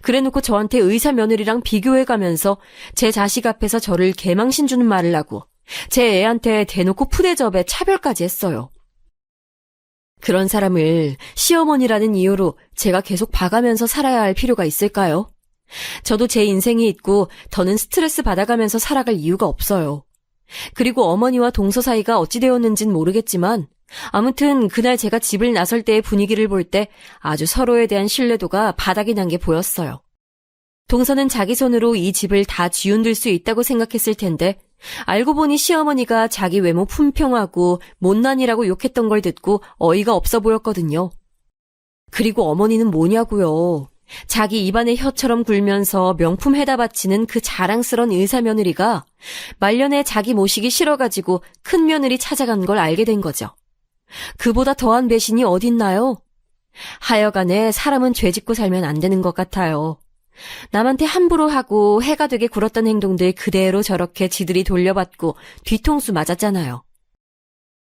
그래놓고 저한테 의사 며느리랑 비교해가면서 제 자식 앞에서 저를 개망신 주는 말을 하고 제 애한테 대놓고 푸대접에 차별까지 했어요. 그런 사람을 시어머니라는 이유로 제가 계속 봐가면서 살아야 할 필요가 있을까요? 저도 제 인생이 있고 더는 스트레스 받아가면서 살아갈 이유가 없어요. 그리고 어머니와 동서 사이가 어찌 되었는진 모르겠지만 아무튼 그날 제가 집을 나설 때의 분위기를 볼 때 아주 서로에 대한 신뢰도가 바닥이 난 게 보였어요. 동서는 자기 손으로 이 집을 다 쥐운들 수 있다고 생각했을 텐데 알고 보니 시어머니가 자기 외모 품평하고 못난이라고 욕했던 걸 듣고 어이가 없어 보였거든요. 그리고 어머니는 뭐냐고요. 자기 입안에 혀처럼 굴면서 명품 해다 바치는 그 자랑스런 의사 며느리가 말년에 자기 모시기 싫어가지고 큰 며느리 찾아간 걸 알게 된 거죠. 그보다 더한 배신이 어딨나요? 하여간에 사람은 죄 짓고 살면 안 되는 것 같아요. 남한테 함부로 하고 해가 되게 굴었던 행동들 그대로 저렇게 지들이 돌려받고 뒤통수 맞았잖아요.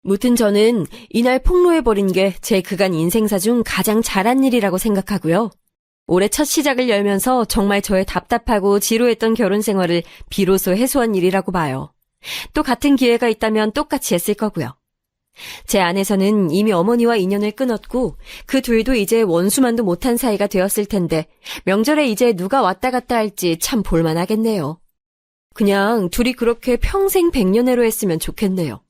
무튼 저는 이날 폭로해버린 게 제 그간 인생사 중 가장 잘한 일이라고 생각하고요. 올해 첫 시작을 열면서 정말 저의 답답하고 지루했던 결혼 생활을 비로소 해소한 일이라고 봐요. 또 같은 기회가 있다면 똑같이 했을 거고요. 제 안에서는 이미 어머니와 인연을 끊었고 그 둘도 이제 원수만도 못한 사이가 되었을 텐데 명절에 이제 누가 왔다 갔다 할지 참 볼만하겠네요. 그냥 둘이 그렇게 평생 백년해로 했으면 좋겠네요.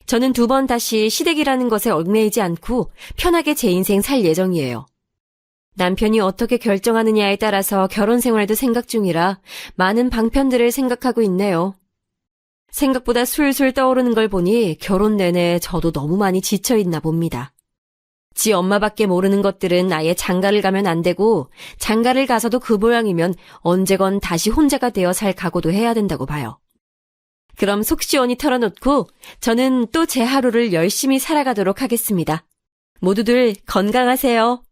저는 2번 다시 시댁이라는 것에 얽매이지 않고 편하게 제 인생 살 예정이에요. 남편이 어떻게 결정하느냐에 따라서 결혼 생활도 생각 중이라 많은 방편들을 생각하고 있네요. 생각보다 술술 떠오르는 걸 보니 결혼 내내 저도 너무 많이 지쳐있나 봅니다. 지 엄마밖에 모르는 것들은 아예 장가를 가면 안 되고 장가를 가서도 그 모양이면 언제건 다시 혼자가 되어 살 각오도 해야 된다고 봐요. 그럼 속 시원히 털어놓고 저는 또 제 하루를 열심히 살아가도록 하겠습니다. 모두들 건강하세요.